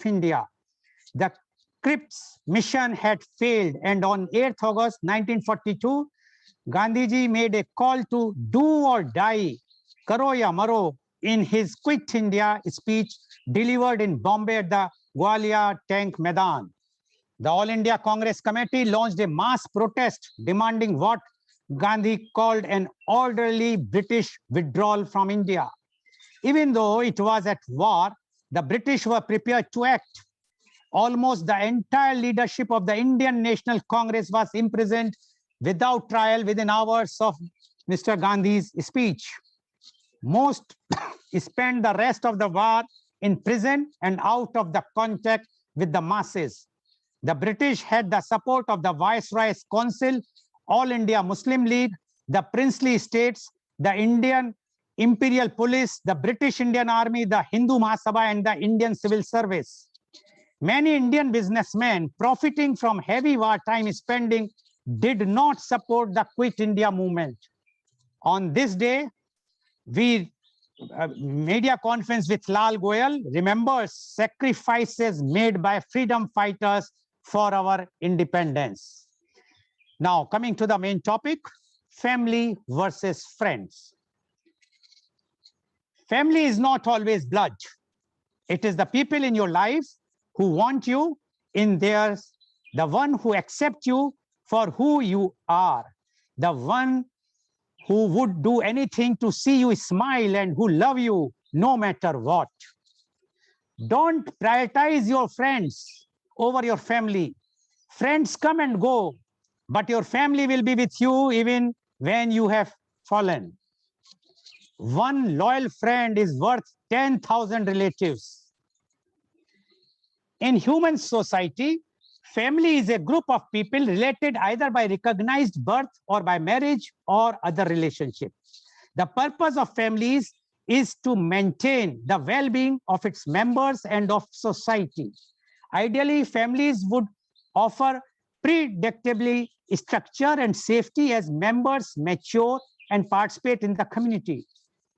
India. The Cripps mission had failed, and on 8th August 1942, Gandhiji made a call to do or die, karo ya maro, in his Quit India speech delivered in Bombay at the Gwalior Tank Maidan. The All India Congress Committee launched a mass protest demanding what Gandhi called an orderly British withdrawal from India. Even though it was at war, the British were prepared to act. Almost the entire leadership of the Indian National Congress was imprisoned without trial within hours of Mr. Gandhi's speech. Most spent the rest of the war in prison and out of the contact with the masses. The British had the support of the Viceroy's Council, All India Muslim League, the princely states, the Indian Imperial Police, the British Indian Army, the Hindu Mahasabha, and the Indian Civil Service. Many Indian businessmen, profiting from heavy wartime spending, did not support the Quit India movement. On this day, we media conference with Lal Goel remembers sacrifices made by freedom fighters for our independence. Now, coming to the main topic, family versus friends. Family is not always blood. It is the people in your life who want you in theirs, the one who accept you for who you are, the one who would do anything to see you smile and who love you no matter what. Don't prioritize your friends over your family. Friends come and go, but your family will be with you even when you have fallen. One loyal friend is worth 10,000 relatives. In human society, family is a group of people related either by recognized birth or by marriage or other relationship. The purpose of families is to maintain the well-being of its members and of society. Ideally, families would offer predictably structure and safety as members mature and participate in the community.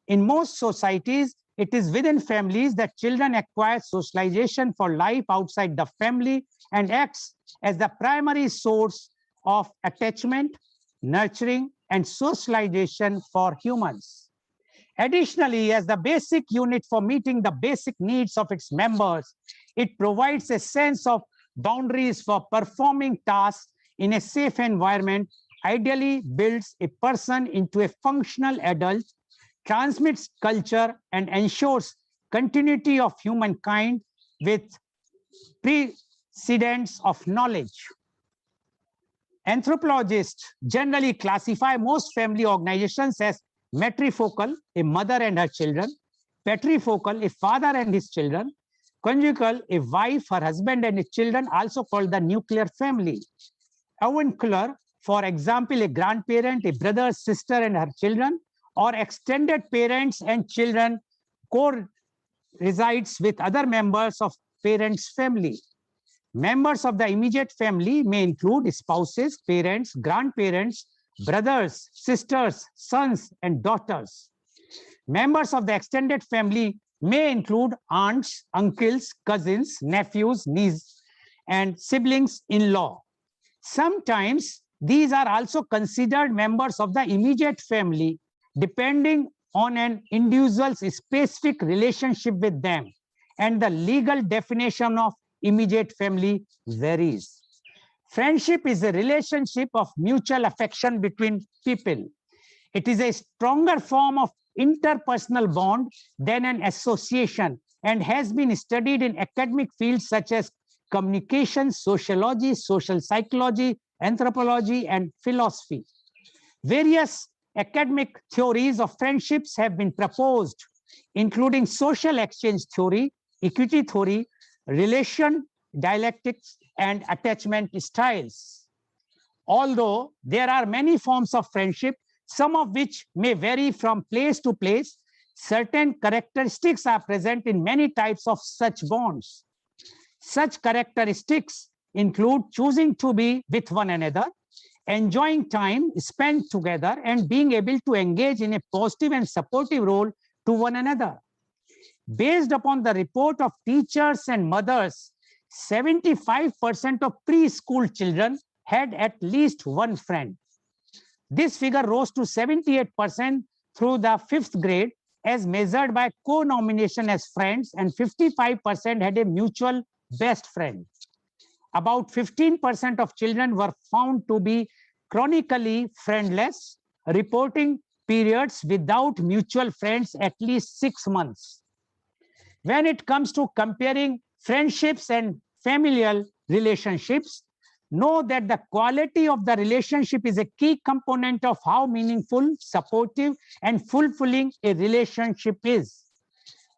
In most societies, it is within families that children acquire socialization for life outside the family and acts as the primary source of attachment, nurturing, and socialization for humans. Additionally, as the basic unit for meeting the basic needs of its members, it provides a sense of boundaries for performing tasks in a safe environment, ideally builds a person into a functional adult, transmits culture, and ensures continuity of humankind with precedents of knowledge. Anthropologists generally classify most family organizations as matrifocal, a mother and her children, patrifocal, a father and his children, conjugal, a wife, her husband and his children, also called the nuclear family. Avuncular, for example, a grandparent, a brother, sister and her children, or extended parents and children co-resides with other members of parents' family. Members of the immediate family may include spouses, parents, grandparents, brothers, sisters, sons, and daughters. Members of the extended family may include aunts, uncles, cousins, nephews, nieces, and siblings-in-law. Sometimes these are also considered members of the immediate family, depending on an individual's specific relationship with them, and the legal definition of immediate family varies. Friendship is a relationship of mutual affection between people. It is a stronger form of interpersonal bond than an association and has been studied in academic fields such as communication, sociology, social psychology, anthropology, and philosophy. Various academic theories of friendships have been proposed, including social exchange theory, equity theory, relation dialectics, and attachment styles. Although there are many forms of friendship, some of which may vary from place to place, certain characteristics are present in many types of such bonds. Such characteristics include choosing to be with one another, enjoying time spent together, and being able to engage in a positive and supportive role to one another. Based upon the report of teachers and mothers, 75% of preschool children had at least one friend. This figure rose to 78% through the 5th grade as measured by co-nomination as friends, and 55% had a mutual best friend. About 15% of children were found to be chronically friendless, reporting periods without mutual friends at least 6 months. When it comes to comparing friendships and familial relationships, know that the quality of the relationship is a key component of how meaningful, supportive, and fulfilling a relationship is.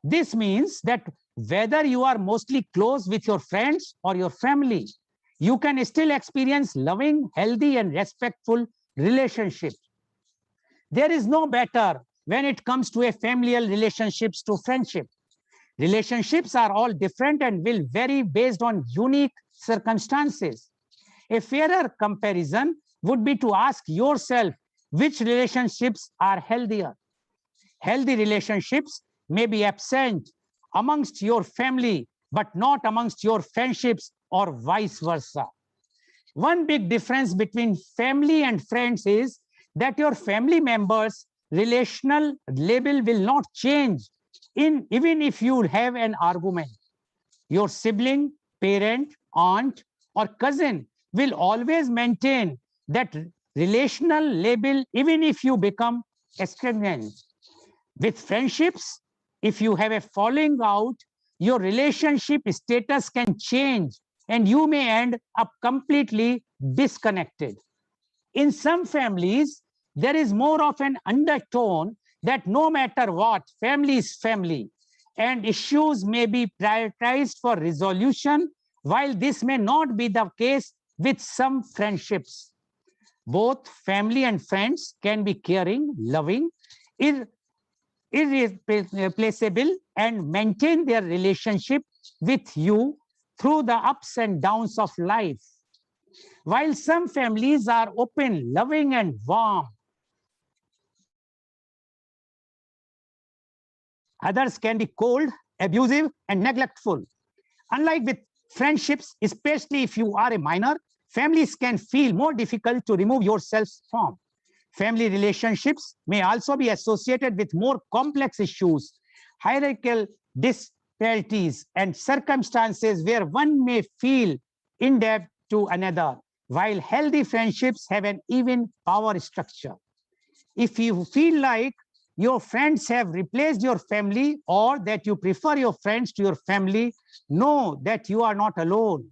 This means that whether you are mostly close with your friends or your family, you can still experience loving, healthy, and respectful relationships. There is no better when it comes to a familial relationships to friendship. Relationships are all different and will vary based on unique circumstances. A fairer comparison would be to ask yourself which relationships are healthier. Healthy relationships may be absent amongst your family, but not amongst your friendships or vice versa. One big difference between family and friends is that your family members' relational label will not change even if you have an argument. Your sibling, parent, aunt, or cousin will always maintain that relational label even if you become estranged. With friendships, if you have a falling out, your relationship status can change and you may end up completely disconnected. In some families, there is more of an undertone that no matter what, family is family, and issues may be prioritized for resolution, while this may not be the case with some friendships. Both family and friends can be caring, loving, irreplaceable, and maintain their relationship with you through the ups and downs of life. While some families are open, loving, and warm, others can be cold, abusive, and neglectful. Unlike with friendships, especially if you are a minor, families can feel more difficult to remove yourselves from. Family relationships may also be associated with more complex issues, hierarchical disparities, and circumstances where one may feel indebted to another, while healthy friendships have an even power structure. If you feel like your friends have replaced your family or that you prefer your friends to your family, know that you are not alone.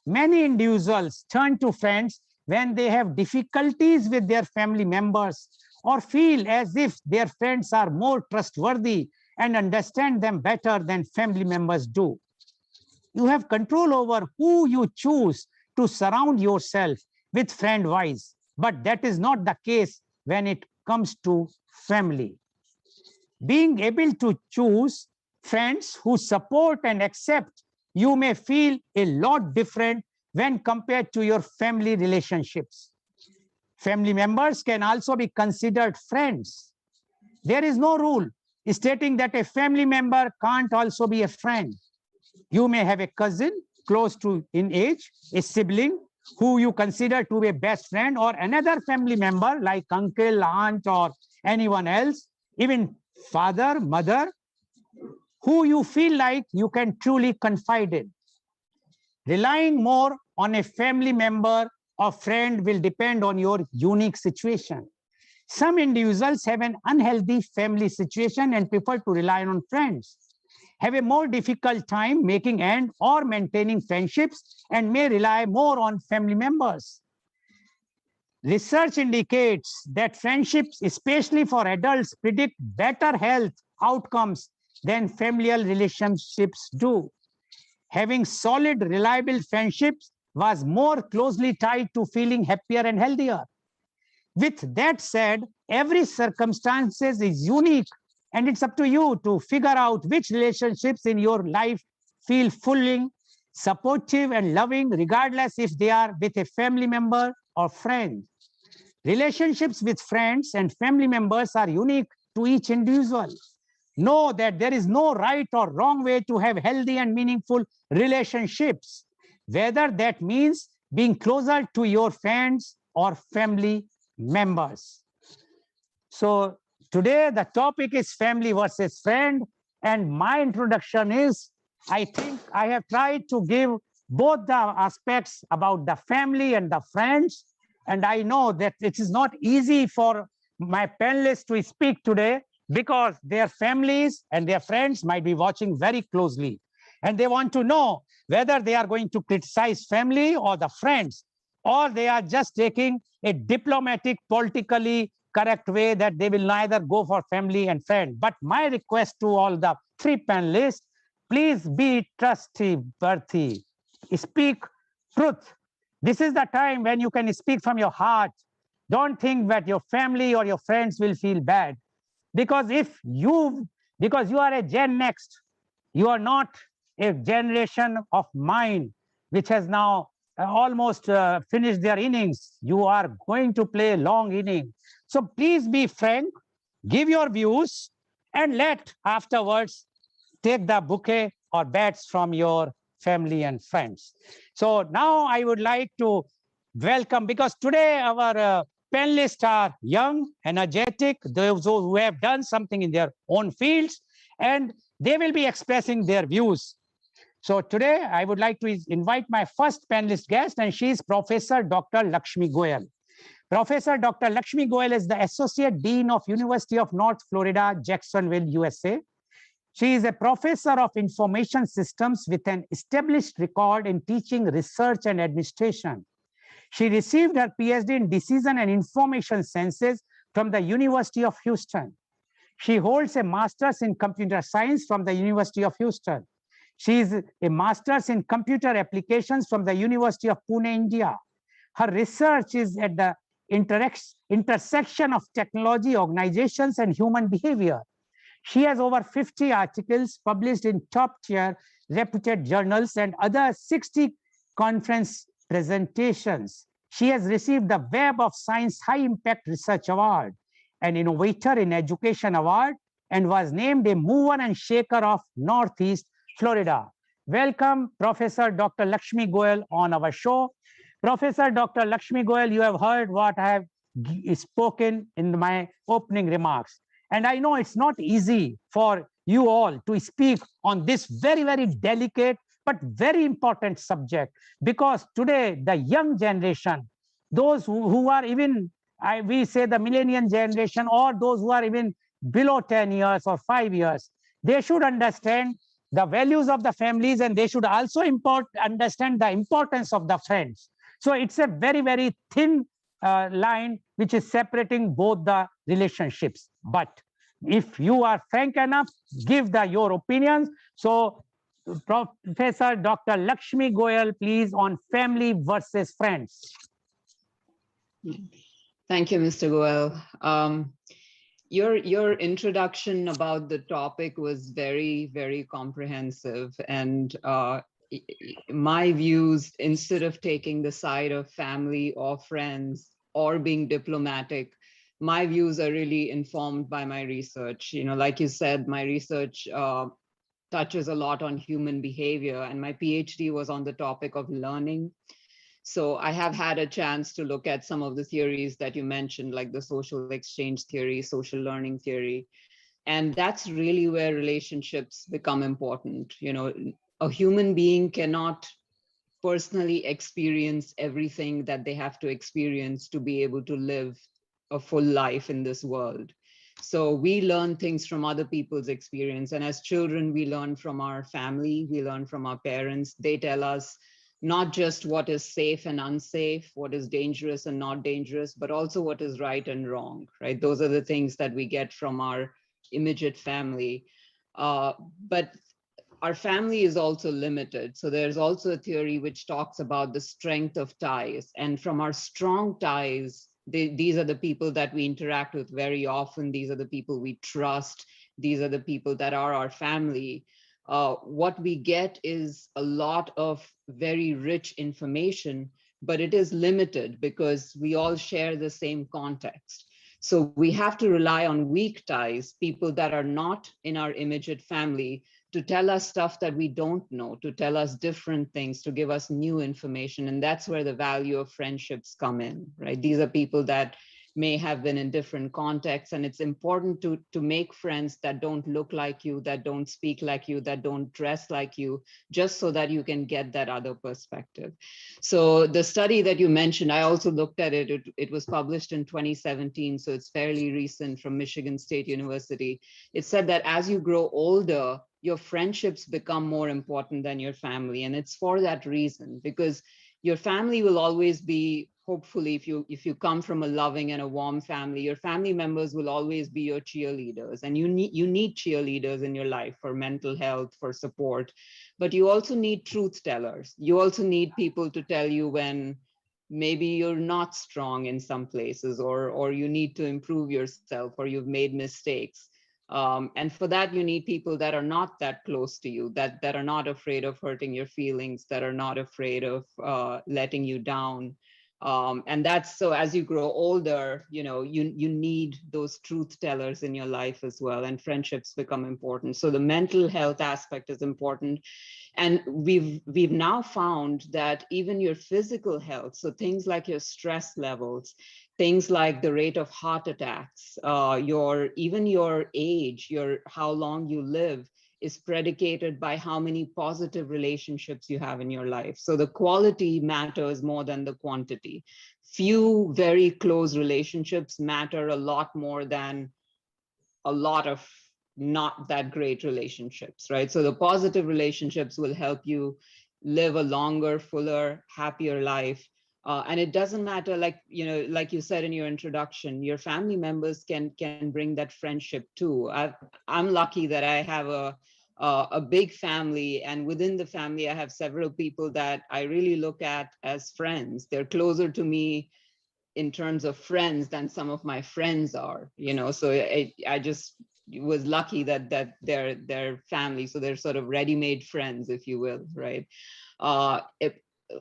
Many individuals turn to friends when they have difficulties with their family members or feel as if their friends are more trustworthy and understand them better than family members do. You have control over who you choose to surround yourself with friend-wise, but that is not the case when it comes to family. Being able to choose friends who support and accept you may feel a lot different when compared to your family relationships. Family members can also be considered friends. There is no rule stating that a family member can't also be a friend. You may have a cousin close to in age, a sibling who you consider to be a best friend, or another family member like uncle, aunt, or anyone else, even father, mother, who you feel like you can truly confide in. Relying more on a family member or friend will depend on your unique situation. Some individuals have an unhealthy family situation and prefer to rely on friends, have a more difficult time making and or maintaining friendships, and may rely more on family members. Research indicates that friendships, especially for adults, predict better health outcomes than familial relationships do. Having solid, reliable friendships was more closely tied to feeling happier and healthier. With that said, every circumstance is unique, and it's up to you to figure out which relationships in your life feel fulfilling, supportive, and loving, regardless if they are with a family member or friend. Relationships with friends and family members are unique to each individual. Know that there is no right or wrong way to have healthy and meaningful relationships, whether that means being closer to your friends or family members. So today the topic is family versus friend, and my introduction is, I think I have tried to give both the aspects about the family and the friends, and I know that it is not easy for my panelists to speak today because their families and their friends might be watching very closely, and they want to know whether they are going to criticize family or the friends, or they are just taking a diplomatic, politically correct way that they will neither go for family and friend. But my request to all the three panelists, please be trustworthy, speak truth. This is the time when you can speak from your heart. Don't think that your family or your friends will feel bad. Because because you are a Gen Next, you are not a generation of mine, which has now almost finished their innings. You are going to play a long inning. So please be frank, give your views, and let afterwards take the bouquet or bats from your family and friends. So now I would like to welcome, because today our panelists are young, energetic, those who have done something in their own fields, and they will be expressing their views. So today I would like to invite my first panelist guest, and she is Professor Dr. Lakshmi Goel. Professor Dr. Lakshmi Goel is the Associate Dean of University of North Florida, Jacksonville, USA. She is a professor of information systems with an established record in teaching, research, and administration. She received her PhD in decision and information sciences from the University of Houston. She holds a master's in computer science from the University of Houston. She is a master's in computer applications from the University of Pune, India. Her research is at the intersection of technology, organizations, and human behavior. She has over 50 articles published in top-tier reputed journals and other 60 conference presentations. She has received the Web of Science High Impact Research Award, an Innovator in Education Award, and was named a Mover and Shaker of Northeast Florida. Welcome, Professor Dr. Lakshmi Goel on our show. Professor Dr. Lakshmi Goel, you have heard what I have spoken in my opening remarks. And I know it's not easy for you all to speak on this very, very delicate but very important subject, because today the young generation, those who are even, we say the millennial generation, or those who are even below 10 years or 5 years, they should understand the values of the families, and they should also understand the importance of the friends. So it's a very, very thin line which is separating both the relationships. But if you are frank enough, give your opinions. So Professor Dr. Lakshmi Goel, please, on family versus friends. Thank you, Mr. Goel. Your introduction about the topic was very, very comprehensive. And my views, instead of taking the side of family or friends or being diplomatic, my views are really informed by my research. You know, like you said, my research touches a lot on human behavior, and my PhD was on the topic of learning. So I have had a chance to look at some of the theories that you mentioned, like the social exchange theory, social learning theory. And that's really where relationships become important. You know, a human being cannot personally experience everything that they have to experience to be able to live a full life in this world. So we learn things from other people's experience. And as children, we learn from our family, we learn from our parents. They tell us not just what is safe and unsafe, what is dangerous and not dangerous, but also what is right and wrong, right? Those are the things that we get from our immediate family. But our family is also limited. So there's also a theory which talks about the strength of ties. And from our strong ties, these are the people that we interact with very often. These are the people we trust. These are the people that are our family. What we get is a lot of very rich information, but it is limited because we all share the same context. So we have to rely on weak ties, people that are not in our immediate family, to tell us stuff that we don't know, to tell us different things, to give us new information. And that's where the value of friendships come in, right? These are people that may have been in different contexts, and it's important to make friends that don't look like you, that don't speak like you, that don't dress like you, just so that you can get that other perspective. So the study that you mentioned, I also looked at it. It was published in 2017, so it's fairly recent, from Michigan State University. It said that as you grow older, your friendships become more important than your family. And it's for that reason, because your family will always be, hopefully, if you come from a loving and a warm family, your family members will always be your cheerleaders. And you need cheerleaders in your life for mental health, for support. But you also need truth tellers. You also need people to tell you when maybe you're not strong in some places, or you need to improve yourself, or you've made mistakes. And for that, you need people that are not that close to you, that are not afraid of hurting your feelings, that are not afraid of letting you down. And that's, so as you grow older, you need those truth tellers in your life as well, and friendships become important. So the mental health aspect is important. And we've now found that even your physical health, so things like your stress levels, things like the rate of heart attacks, even your age, how long you live, is predicated by how many positive relationships you have in your life. So the quality matters more than the quantity. Few very close relationships matter a lot more than a lot of not that great relationships, right? So the positive relationships will help you live a longer, fuller, happier life. And it doesn't matter, like you said in your introduction, your family members can bring that friendship too. I'm lucky that I have a big family, and within the family, I have several people that I really look at as friends. They're closer to me in terms of friends than some of my friends are, so I just was lucky that they're family, so they're sort of ready-made friends, if you will, right?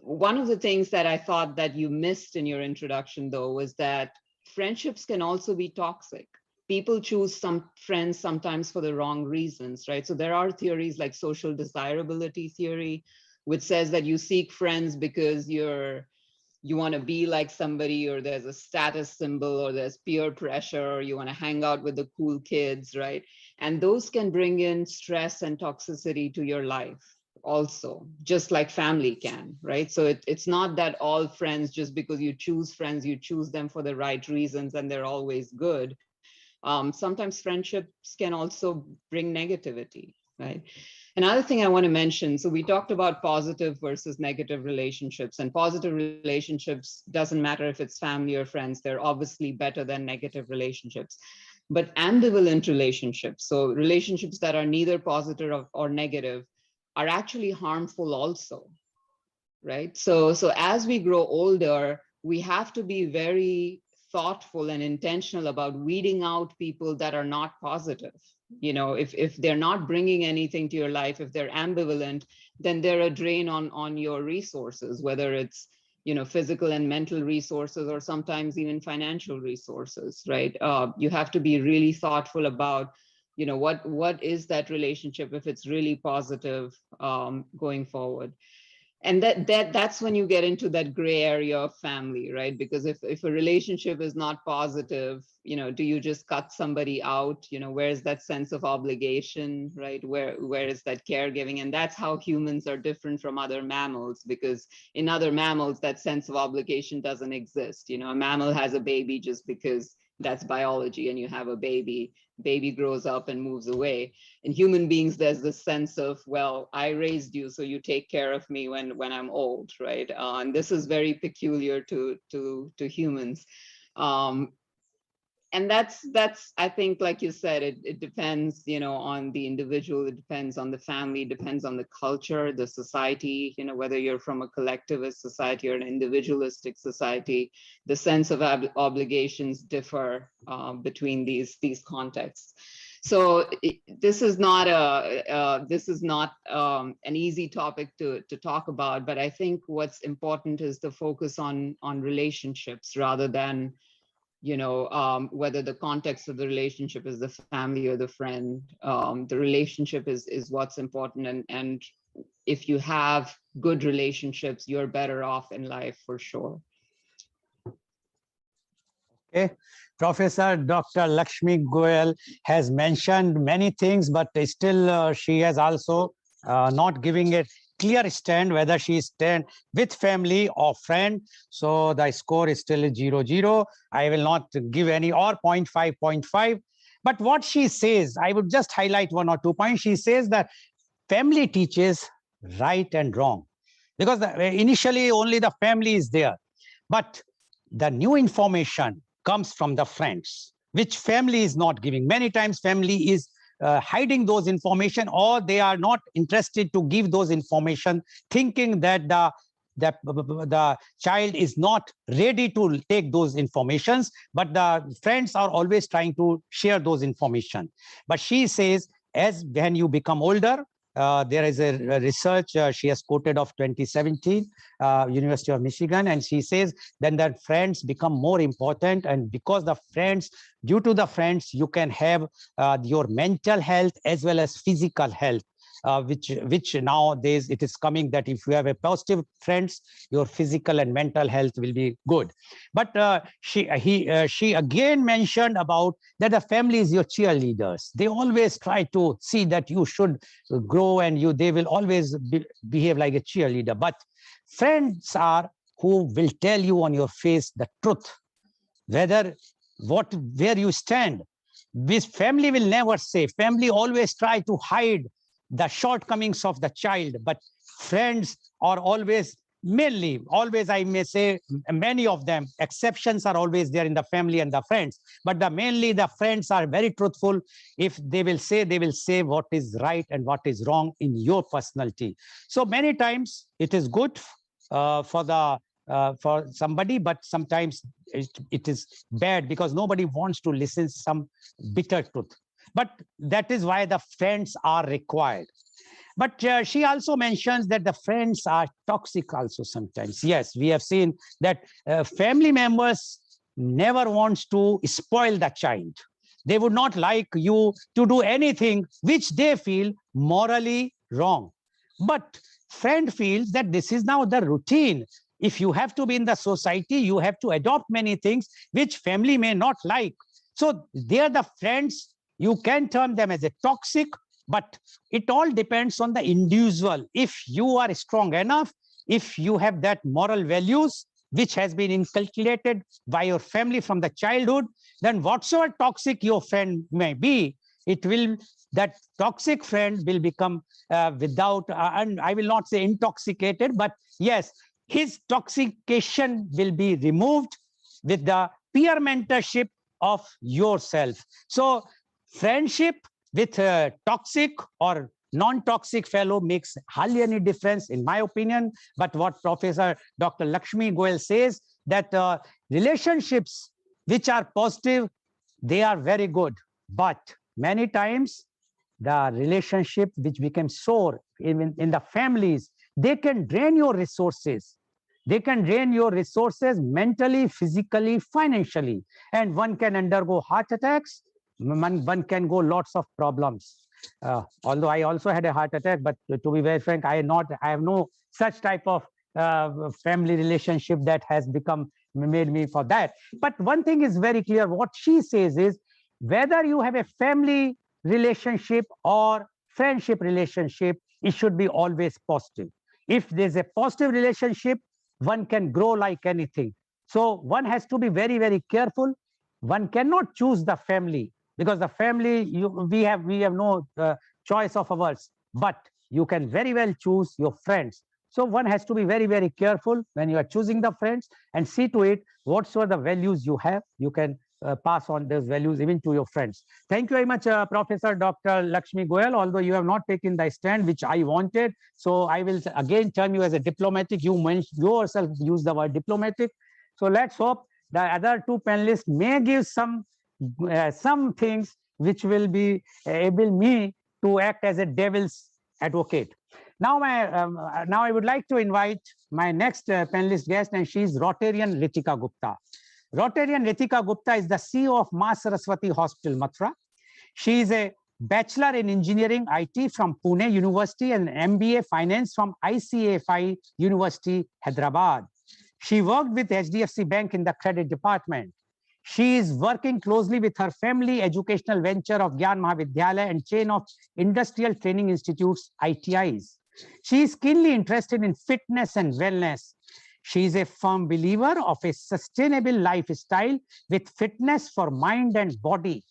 One of the things that I thought that you missed in your introduction, though, was that friendships can also be toxic. People choose some friends sometimes for the wrong reasons, right? So there are theories like social desirability theory, which says that you seek friends because you want to be like somebody, or there's a status symbol, or there's peer pressure, or you want to hang out with the cool kids, right? And those can bring in stress and toxicity to your life also, just like family can, right? So it's not that all friends, just because you choose friends, you choose them for the right reasons and they're always good. Sometimes friendships can also bring negativity, right? Another thing I want to mention, so we talked about positive versus negative relationships, and positive relationships doesn't matter if it's family or friends, they're obviously better than negative relationships. But ambivalent relationships, so relationships that are neither positive or negative, are actually harmful also, right? So as we grow older, we have to be very thoughtful and intentional about weeding out people that are not positive. If they're not bringing anything to your life, if they're ambivalent, then they're a drain on your resources, whether it's physical and mental resources, or sometimes even financial resources, right? You have to be really thoughtful about what is that relationship, if it's really positive, going forward. And that's when you get into that gray area of family, right? Because if a relationship is not positive, do you just cut somebody out? Where's that sense of obligation, right? Where is that caregiving? And that's how humans are different from other mammals, because in other mammals, that sense of obligation doesn't exist. A mammal has a baby just because that's biology, and you have a baby grows up and moves away. In human beings, there's this sense of, well, I raised you, so you take care of me when I'm old, right? And this is very peculiar to humans. And that's I think, like you said, it depends on the individual, it depends on the family, it depends on the culture, the society, whether you're from a collectivist society or an individualistic society. The sense of obligations differ between these contexts. So this is not an easy topic to talk about, but I think what's important is the focus on relationships rather than whether the context of the relationship is the family or the friend. The relationship is what's important, and if you have good relationships, you're better off in life for sure. Okay. Professor Dr. Lakshmi Goel has mentioned many things, but still she has also not giving a clear stand whether she stand with family or friend. So the score is still 0-0. I will not give any or 0.5, 0.5. But what she says, I would just highlight 1 or 2 points. She says that family teaches right and wrong, because initially only the family is there. But the new information comes from the friends, which family is not giving. Many times family is hiding those information, or they are not interested to give those information, thinking that the child is not ready to take those informations, but the friends are always trying to share those information. But she says, as when you become older, there is a research she has quoted of 2017, University of Michigan, and she says then that friends become more important, and because due to the friends, you can have your mental health as well as physical health. Which nowadays it is coming that if you have a positive friends, your physical and mental health will be good. But she again mentioned about that the family is your cheerleaders. They always try to see that you should grow, and they will always behave like a cheerleader. But friends are who will tell you on your face the truth, where you stand. This family will never say. Family always try to hide the shortcomings of the child, but friends are always, mainly, always, I may say, many of them, exceptions are always there in the family and the friends, but mainly the friends are very truthful. If they will say what is right and what is wrong in your personality. So many times it is good for somebody, but sometimes it is bad, because nobody wants to listen some bitter truth. But that is why the friends are required. But she also mentions that the friends are toxic also sometimes. Yes, we have seen that family members never wants to spoil the child. They would not like you to do anything which they feel morally wrong. But friend feels that this is now the routine. If you have to be in the society, you have to adopt many things which family may not like. So they are the friends. You can term them as a toxic, but it all depends on the individual. If you are strong enough, if you have that moral values which has been inculcated by your family from the childhood, then whatsoever toxic your friend may be, that toxic friend will become without, and I will not say intoxicated, but yes, his toxication will be removed with the peer mentorship of yourself. So friendship with a toxic or non-toxic fellow makes hardly any difference, in my opinion. But what Professor Dr. Lakshmi Goel says, that relationships which are positive, they are very good. But many times the relationship which became sore in the families, they can drain your resources. They can drain your resources mentally, physically, financially, and one can undergo heart attacks. One can go lots of problems. Although I also had a heart attack, but to be very frank, I have no such type of family relationship that has made me for that. But one thing is very clear. What she says is, whether you have a family relationship or friendship relationship, it should be always positive. If there's a positive relationship, one can grow like anything. So one has to be very, very careful. One cannot choose the family, because the family, we have no choice of ours, but you can very well choose your friends. So one has to be very, very careful when you are choosing the friends, and see to it whatsoever the values you have, you can pass on those values even to your friends. Thank you very much, Professor Dr. Lakshmi Goel, although you have not taken the stand which I wanted. So I will again term you as a diplomatic. You yourself use the word diplomatic. So let's hope the other two panelists may give some things which will be able me to act as a devil's advocate. Now, I would like to invite my next panelist guest, and she is Rotarian Ritika Gupta. Rotarian Ritika Gupta is the CEO of Ma Saraswati Hospital, Mathura. She is a Bachelor in Engineering IT from Pune University and an MBA Finance from ICAFI University, Hyderabad. She worked with HDFC Bank in the credit department. She is working closely with her family educational venture of Gyan Mahavidyalaya and chain of industrial training institutes, ITIs. She is keenly interested in fitness and wellness. She is a firm believer of a sustainable lifestyle with fitness for mind and body.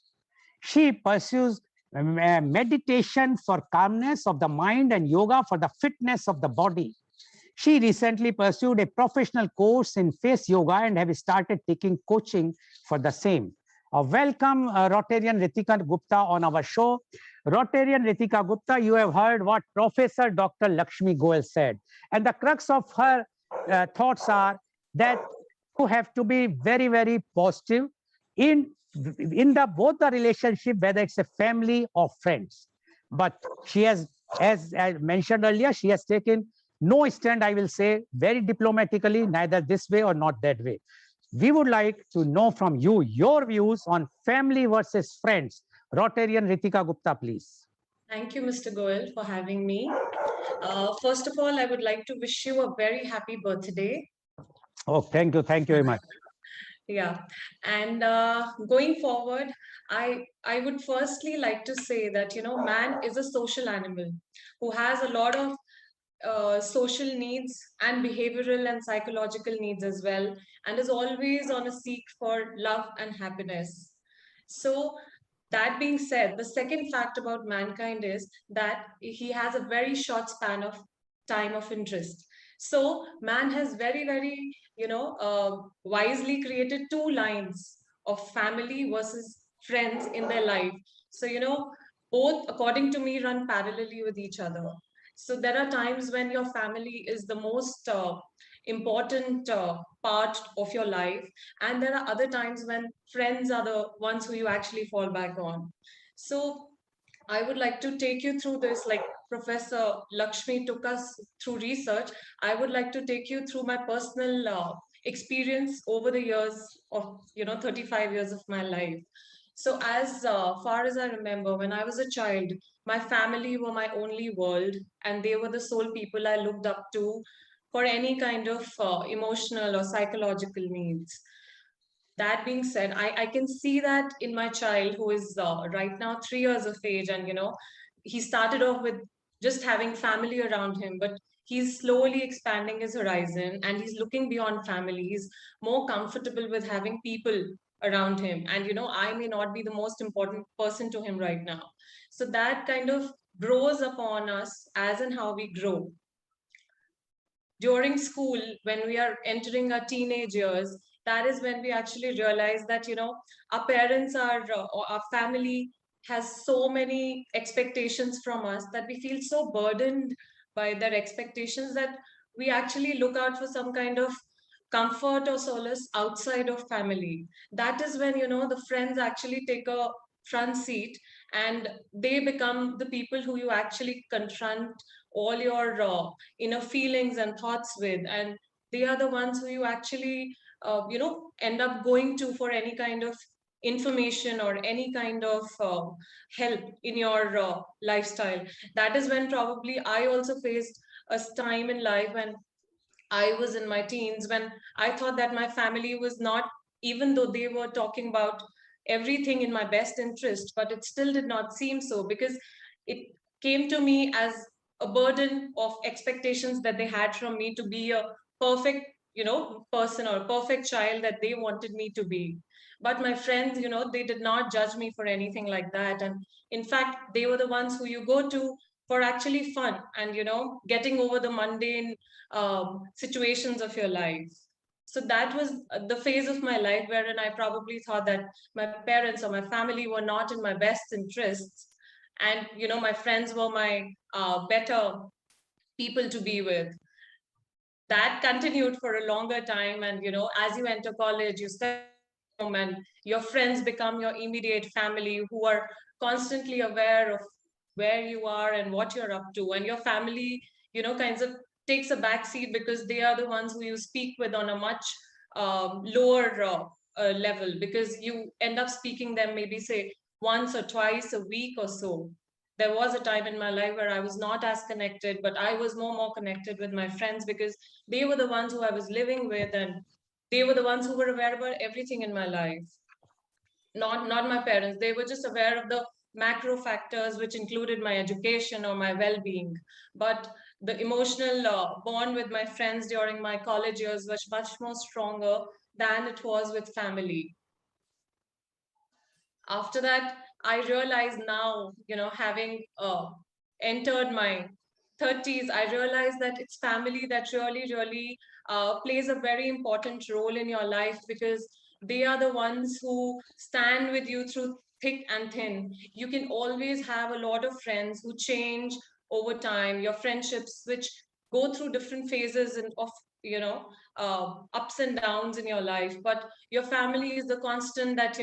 She pursues meditation for calmness of the mind and yoga for the fitness of the body. She recently pursued a professional course in face yoga and have started taking coaching for the same. Welcome Rotarian Ritika Gupta on our show. Rotarian Ritika Gupta, you have heard what Professor Dr. Lakshmi Goel said. And the crux of her thoughts are that you have to be very, very positive in both the relationship, whether it's a family or friends. But she has, as I mentioned earlier, she has taken no stand, I will say, very diplomatically, neither this way or not that way. We would like to know from you your views on family versus friends. Rotarian Ritika Gupta, please. Thank you, Mr. Goel, for having me. First of all, I would like to wish you a very happy birthday. Oh, thank you very much. Yeah, and going forward, I would firstly like to say that man is a social animal who has a lot of social needs and behavioral and psychological needs as well, and is always on a seek for love and happiness. So that being said, the second fact about mankind is that he has a very short span of time of interest. So man has very, wisely created two lines of family versus friends in their life. So, both, according to me, run parallelly with each other. So there are times when your family is the most important part of your life, and there are other times when friends are the ones who you actually fall back on. So I would like to take you through this, like Professor Lakshmi took us through research. I would like to take you through my personal experience over the years of 35 years of my life. So as far as I remember, when I was a child, my family were my only world, and they were the sole people I looked up to for any kind of emotional or psychological needs. That being said, I can see that in my child who is right now 3 years of age, and he started off with just having family around him, but he's slowly expanding his horizon and he's looking beyond family. He's more comfortable with having people around him, and I may not be the most important person to him right now. So that kind of grows upon us as and how we grow during school. When we are entering our teenage years, that is when we actually realize that our parents are or our family has so many expectations from us that we feel so burdened by their expectations that we actually look out for some kind of comfort or solace outside of family. That is when the friends actually take a front seat, and they become the people who you actually confront all your inner feelings and thoughts with, and they are the ones who you actually end up going to for any kind of information or any kind of help in your lifestyle. That is when probably I also faced a time in life when I was in my teens, when I thought that my family was not, even though they were talking about everything in my best interest, but it still did not seem so, because it came to me as a burden of expectations that they had from me to be a perfect, person or a perfect child that they wanted me to be. But my friends, they did not judge me for anything like that. And in fact, they were the ones who you go to for actually fun and, getting over the mundane situations of your life. So that was the phase of my life wherein I probably thought that my parents or my family were not in my best interests, and my friends were my better people to be with. That continued for a longer time, and as you enter college, you step out of home, and your friends become your immediate family, who are constantly aware of where you are and what you're up to. And your family kinds of takes a back seat, because they are the ones who you speak with on a much lower level, because you end up speaking them maybe say once or twice a week or so. There was a time in my life where I was not as connected, but I was more connected with my friends because they were the ones who I was living with, and they were the ones who were aware about everything in my life. Not my parents. They were just aware of the macro factors, which included my education or my well-being. But the emotional bond with my friends during my college years was much more stronger than it was with family. After that, I realized now, having entered my 30s, I realized that it's family that really plays a very important role in your life, because they are the ones who stand with you through thick and thin. You can always have a lot of friends who change over time, your friendships which go through different phases and of ups and downs in your life, but your family is the constant that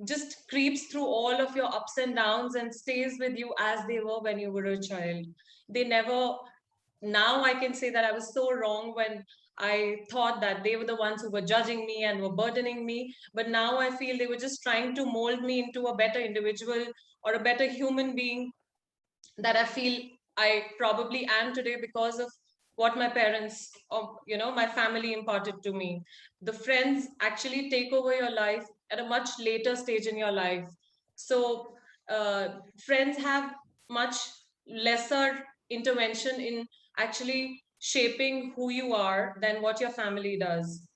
just creeps through all of your ups and downs and stays with you as they were when you were a child. They never, now I can say that I was so wrong when I thought that they were the ones who were judging me and were burdening me. But now I feel they were just trying to mold me into a better individual or a better human being that I feel I probably am today because of what my parents or my family imparted to me. The friends actually take over your life at a much later stage in your life. So uh, friends have much lesser intervention in actually shaping who you are than what your family does.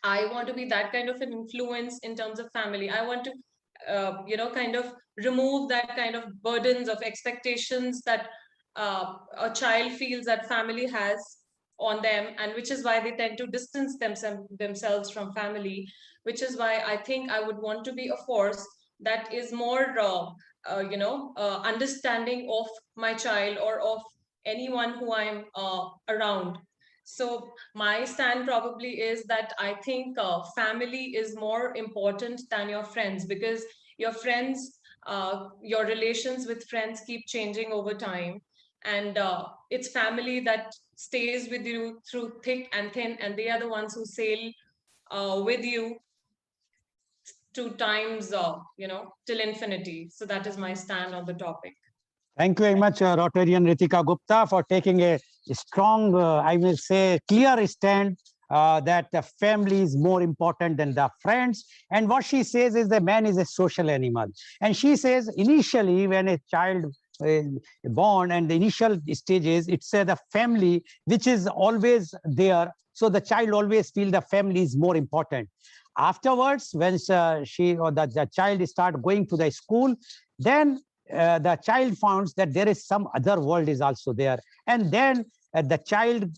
I want to be that kind of an influence in terms of family. I want to, kind of remove that kind of burdens of expectations that a child feels that family has on them, and which is why they tend to distance themselves from family. Which is why I think I would want to be a force that is more, understanding of my child or of anyone who I'm around. So my stand probably is that I think family is more important than your friends, because your friends, your relations with friends keep changing over time. And it's family that stays with you through thick and thin, and they are the ones who sail with you to times, till infinity. So that is my stand on the topic. Thank you very much, Rotarian Ritika Gupta, for taking a strong, I will say, clear stand that the family is more important than the friends. And what she says is the man is a social animal. And she says initially when a child is born and the initial stages, it's the family which is always there. So the child always feel the family is more important. Afterwards, when she or the child start going to the school, then the child finds that there is some other world is also there, and then the child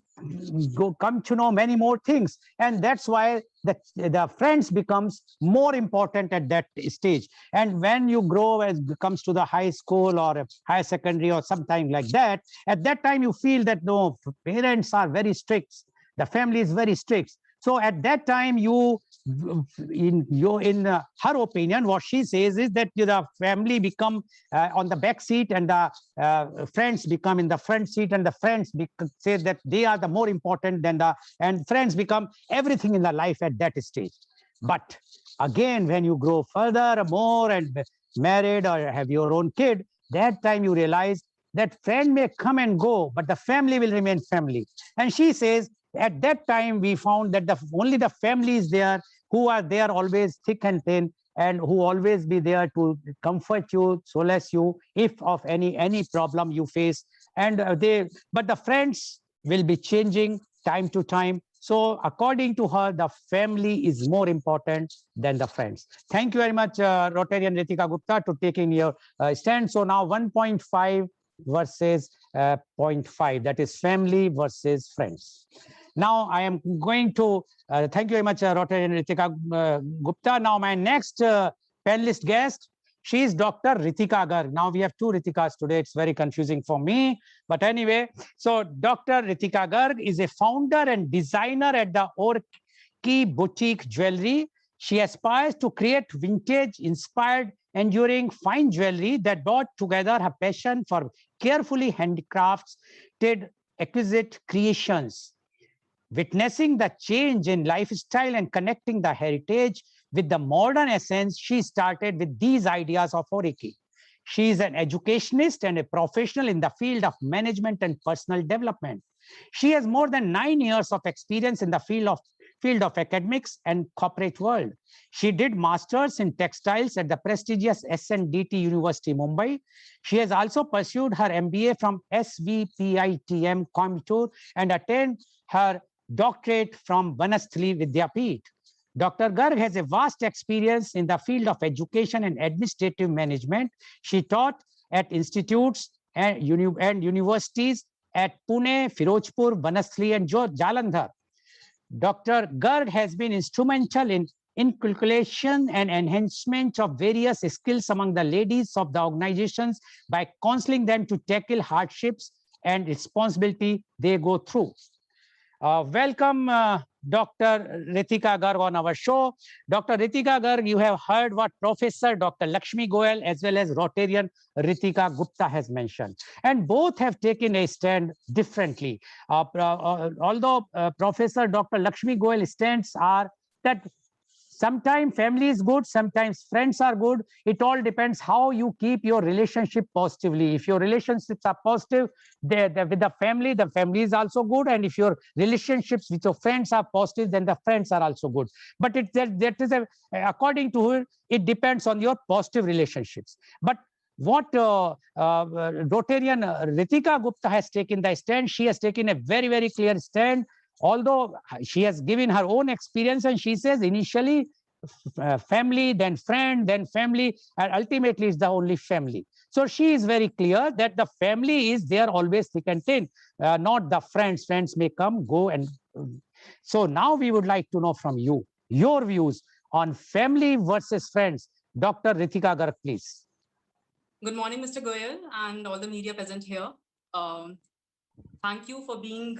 come to know many more things, and that's why the friends becomes more important at that stage. And when you grow as comes to the high school or higher secondary or sometime like that, at that time you feel that no, parents are very strict, the family is very strict. So at that time you in her opinion, what she says is that the family become on the back seat, and the friends become in the front seat, and the friends say that they are the more important than the, and friends become everything in the life at that stage. But again, when you grow further more and married or have your own kid, that time you realize that friend may come and go, but the family will remain family. And she says at that time we found that only the family is there, who are there always thick and thin, and who always be there to comfort you, solace you if of any problem you face. And but the friends will be changing time to time. So according to her, the family is more important than the friends. Thank you very much, Rotarian Ritika Gupta, to taking your stand. So now 1.5 versus 0.5, that is family versus friends. Now I am going to thank you very much, Rotarian Ritika Gupta. Now my next panelist guest, she is Dr. Ritika Garg. Now we have two Ritikas today. It's very confusing for me. But anyway, so Dr. Ritika Garg is a founder and designer at the Orki Boutique Jewelry. She aspires to create vintage inspired, enduring fine jewelry that brought together her passion for carefully handcrafted, exquisite creations. Witnessing the change in lifestyle and connecting the heritage with the modern essence, she started with these ideas of Reiki. She is an educationist and a professional in the field of management and personal development. She has more than 9 years of experience in the field of academics and corporate world. She did masters in textiles at the prestigious SNDT University, Mumbai. She has also pursued her MBA from SVPITM, Coimbatore, and attained her doctorate from Banasthali Vidyapeeth. Dr. Garg has a vast experience in the field of education and administrative management. She taught at institutes and universities at Pune, Firozpur, Banasthali, and Jalandhar. Dr. Garg has been instrumental in inculcation and enhancement of various skills among the ladies of the organizations by counseling them to tackle hardships and responsibility they go through. Welcome, Dr. Ritika Garg on our show. Dr. Ritika Garg, you have heard what Professor Dr. Lakshmi Goel as well as Rotarian Ritika Gupta has mentioned. And both have taken a stand differently. Although Professor Dr. Lakshmi Goel stands are that sometimes family is good, sometimes friends are good. It all depends how you keep your relationship positively. If your relationships are positive with the family is also good. And if your relationships with your friends are positive, then the friends are also good. But that is according to her, it depends on your positive relationships. But what Rotarian Ritika Gupta has taken the stand, she has taken a very, very clear stand. Although she has given her own experience, and she says initially family, then friend, then family, and ultimately it's the only family. So she is very clear that the family is there always thick and thin, not the friends. Friends may come, go, and so now we would like to know from you your views on family versus friends. Dr. Ritika Garg, please. Good morning, Mr. Goel, and all the media present here. Thank you for being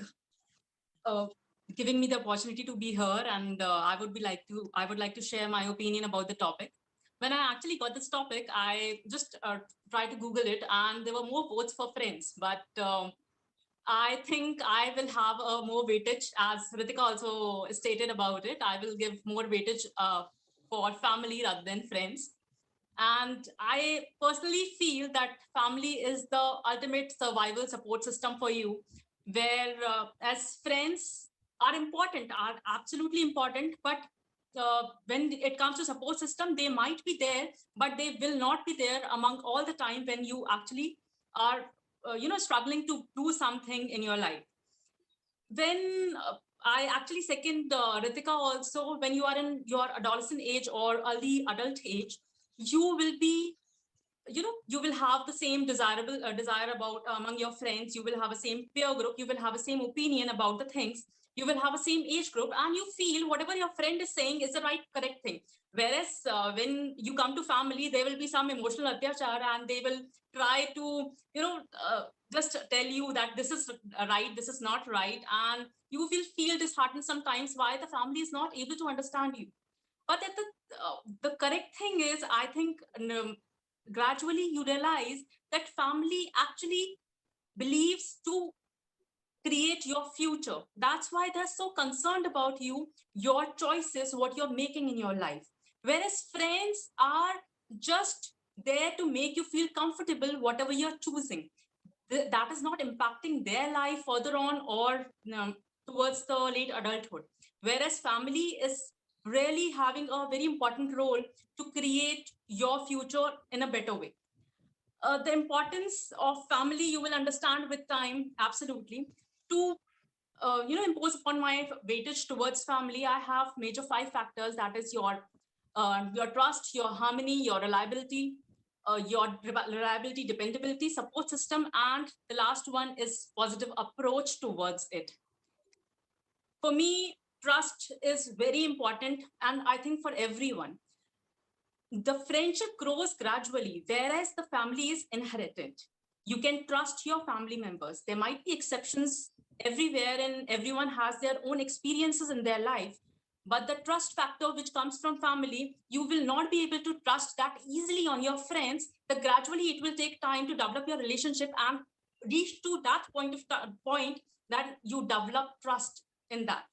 giving me the opportunity to be here, and I would like to share my opinion about the topic. When I actually got this topic, I just tried to Google it, and there were more votes for friends. But I think I will have a more weightage, as Ritika also stated about it. I will give more weightage for family rather than friends. And I personally feel that family is the ultimate survival support system for you, where as friends are important, are absolutely important, but when it comes to support system, they might be there, but they will not be there among all the time when you actually are, struggling to do something in your life. When I actually second Ritika also, when you are in your adolescent age or early adult age, you will be, you will have the same desire about among your friends. You will have a same peer group. You will have a same opinion about the things. You will have a same age group, and you feel whatever your friend is saying is the right, correct thing. Whereas when you come to family, there will be some emotional atyachar, and they will try to, just tell you that this is right, this is not right, and you will feel disheartened sometimes why the family is not able to understand you. But at the correct thing is, I think, gradually you realize that family actually believes to create your future. That's why they're so concerned about you, your choices, what you're making in your life. Whereas friends are just there to make you feel comfortable, whatever you're choosing. That is not impacting their life further on, or towards the late adulthood. Whereas family is really having a very important role to create your future in a better way. The importance of family you will understand with time, absolutely. To impose upon my weightage towards family, I have major 5 factors. That is your trust, your harmony, your reliability, dependability, support system, and the last one is positive approach towards it. For me, trust is very important, and I think for everyone. The friendship grows gradually, whereas the family is inherited. You can trust your family members. There might be exceptions everywhere, and everyone has their own experiences in their life. But the trust factor which comes from family, you will not be able to trust that easily on your friends. That gradually it will take time to develop your relationship and reach to that point that you develop trust in that.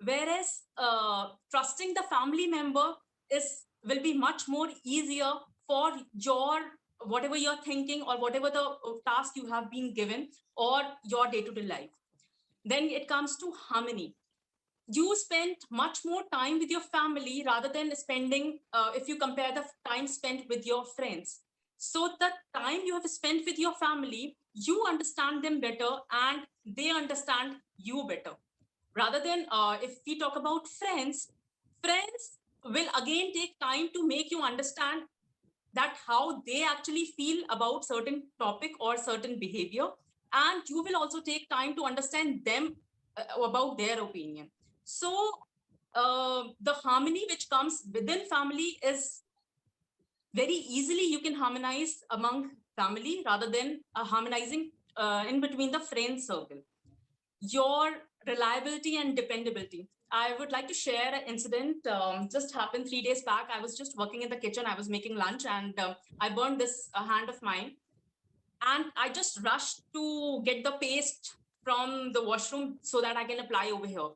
Whereas trusting the family member will be much more easier for your whatever you're thinking or whatever the task you have been given or your day-to-day life. Then it comes to harmony. You spend much more time with your family rather than spending, if you compare the time spent with your friends. So the time you have spent with your family, you understand them better and they understand you better. Rather than if we talk about friends, friends will again take time to make you understand that how they actually feel about certain topic or certain behavior, and you will also take time to understand them about their opinion. So the harmony which comes within family is very easily you can harmonize among family rather than harmonizing in between the friend circle. Your reliability and dependability. I would like to share an incident just happened 3 days back. I was just working in the kitchen. I was making lunch and I burned this hand of mine. And I just rushed to get the paste from the washroom so that I can apply over here.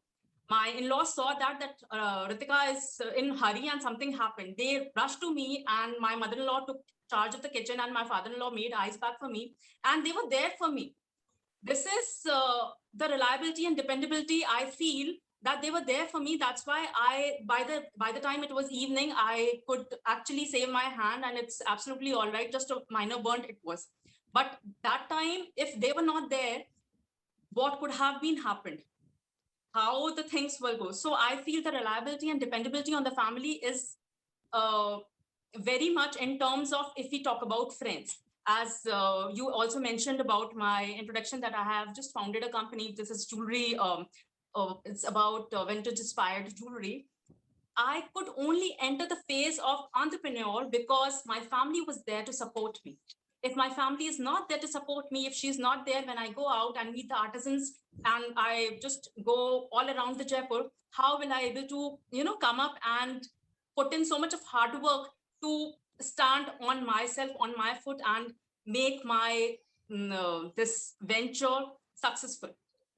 My in-laws saw that Ritika is in hurry and something happened. They rushed to me and my mother-in-law took charge of the kitchen and my father-in-law made ice pack for me. And they were there for me. This is the reliability and dependability. I feel that they were there for me. That's why by the time it was evening, I could actually save my hand and it's absolutely all right. Just a minor burnt it was. But that time, if they were not there, what could have been happened? How the things will go. So I feel the reliability and dependability on the family is very much in terms of if we talk about friends. As you also mentioned about my introduction that I have just founded a company. This is jewelry. It's about vintage inspired jewelry. I could only enter the phase of entrepreneur because my family was there to support me. If my family is not there to support me, if she's not there when I go out and meet the artisans and I just go all around the Jaipur, how will I able to, come up and put in so much of hard work to stand on myself, on my foot and make my this venture successful?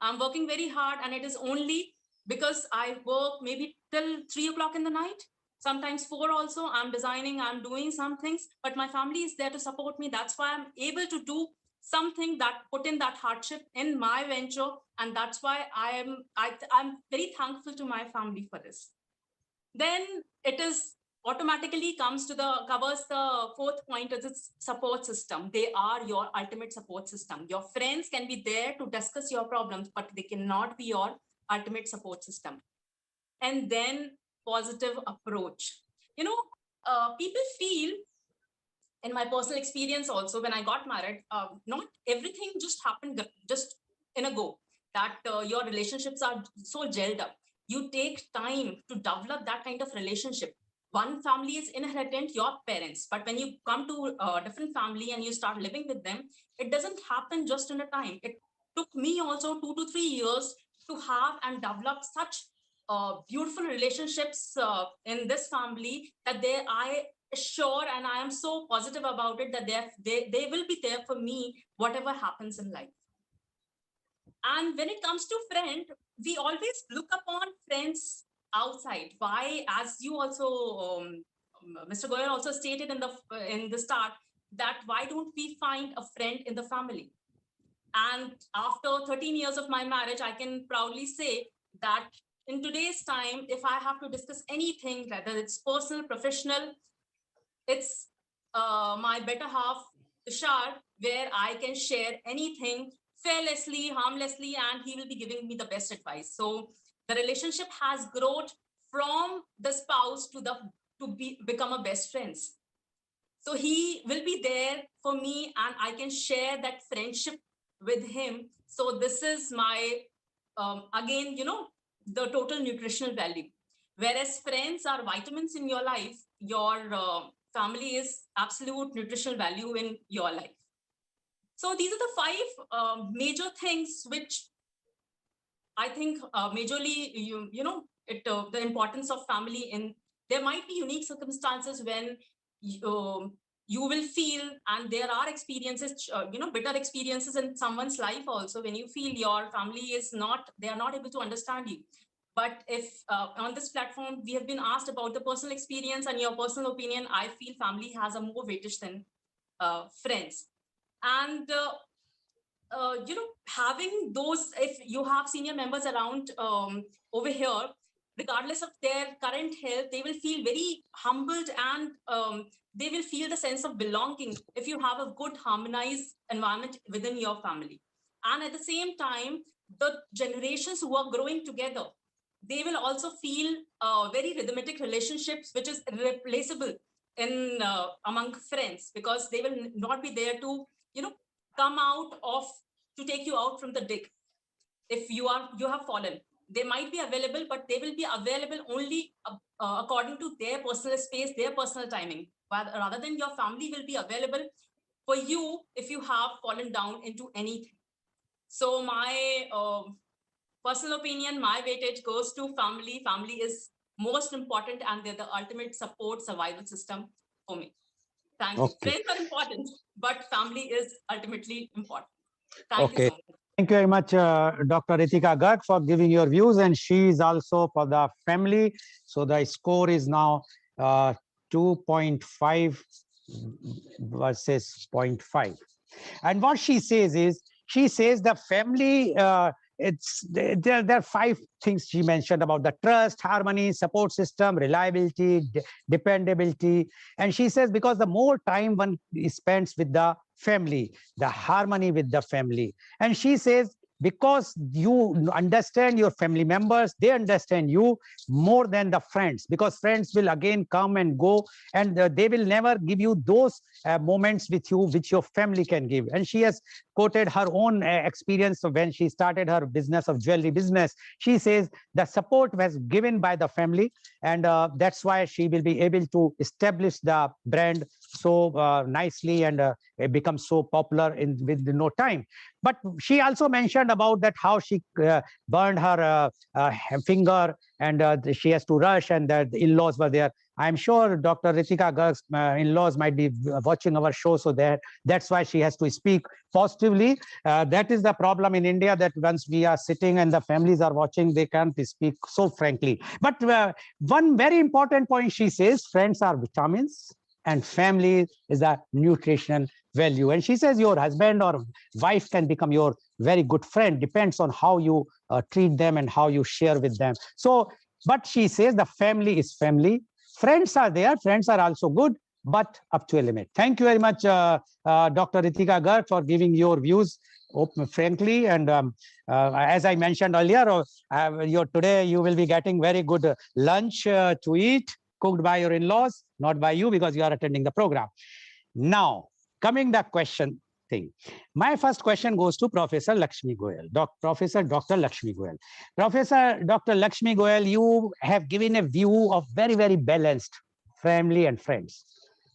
I'm working very hard and it is only because I work maybe till 3 o'clock in the night, sometimes 4 also. I'm designing, I'm doing some things, but my family is there to support me. That's why I'm able to do something that put in that hardship in my venture. And that's why I'm very thankful to my family for this. Then it is automatically covers the fourth point is its support system. They are your ultimate support system. Your friends can be there to discuss your problems, but they cannot be your ultimate support system. And then positive approach. People feel, in my personal experience also, when I got married, not everything just happened just in a go, that your relationships are so gelled up. You take time to develop that kind of relationship. One family is inherent, your parents, but when you come to a different family and you start living with them, it doesn't happen just in a time. It took me also 2 to 3 years to have and develop such beautiful relationships in this family that I sure and I am so positive about it that they will be there for me whatever happens in life. And when it comes to friend, we always look upon friends outside. Why? As you also Mr. Goel also stated in the start, that why don't we find a friend in the family? And after 13 years of my marriage, I can proudly say that in today's time, if I have to discuss anything, whether it's personal, professional, it's my better half, Tushar, where I can share anything fearlessly, harmlessly, and he will be giving me the best advice. So the relationship has grown from the spouse to become a best friends. So he will be there for me and I can share that friendship with him. So this is my, again, the total nutritional value. Whereas friends are vitamins in your life, your family is absolute nutritional value in your life. So these are the 5 major things which I think majorly, the importance of family. In there might be unique circumstances when you will feel, and there are experiences, bitter experiences in someone's life also, when you feel your family is not, they are not able to understand you. But if on this platform, we have been asked about the personal experience and your personal opinion, I feel family has a more weightage than friends. And having those, if you have senior members around over here, regardless of their current health, they will feel very humbled, and they will feel the sense of belonging if you have a good harmonized environment within your family. And at the same time, the generations who are growing together, they will also feel very rhythmic relationships, which is irreplaceable in among friends, because they will not be there to come out of, to take you out from the dig. If you have fallen, they might be available, but they will be available only according to their personal space, their personal timing, but rather than your family will be available for you if you have fallen down into anything. So my personal opinion, my weightage goes to family. Family is most important, and they're the ultimate support survival system for me. Thank you. Okay. Friends are important, but family is ultimately important. Thank you Okay. so much. Thank you very much, Dr. Ritika Garg, for giving your views, and she is also for the family. So the score is now 2.5 versus 0.5. And what she says is, she says the family, there are 5 things she mentioned about the trust, harmony, support system, reliability, dependability. And she says because the more time one spends with the family, the harmony with the family. And she says because you understand your family members, they understand you more than the friends, because friends will again come and go, and they will never give you those moments with you which your family can give. And she has quoted her own experience of when she started her business of jewelry business. She says the support was given by the family, and that's why she will be able to establish the brand so nicely, and it becomes so popular with no time. But she also mentioned about that how she burned her finger, and she has to rush, and the in-laws were there. I'm sure Dr. Ritika Garg's in-laws might be watching our show, so that's why she has to speak positively. That is the problem in India, that once we are sitting and the families are watching, they can't speak so frankly. But one very important point she says, friends are vitamins and family is a nutritional value. And she says your husband or wife can become your very good friend, depends on how you treat them and how you share with them. So, but she says the family is family. Friends are there, friends are also good, but up to a limit. Thank you very much, Dr. Ritika Garg, for giving your views open, frankly. And as I mentioned earlier, today you will be getting very good lunch to eat, cooked by your in-laws, not by you, because you are attending the program. Now, coming the question thing. My first question goes to Professor Lakshmi Goel, Professor Dr. Lakshmi Goel. Professor Dr. Lakshmi Goel, you have given a view of very, very balanced family and friends.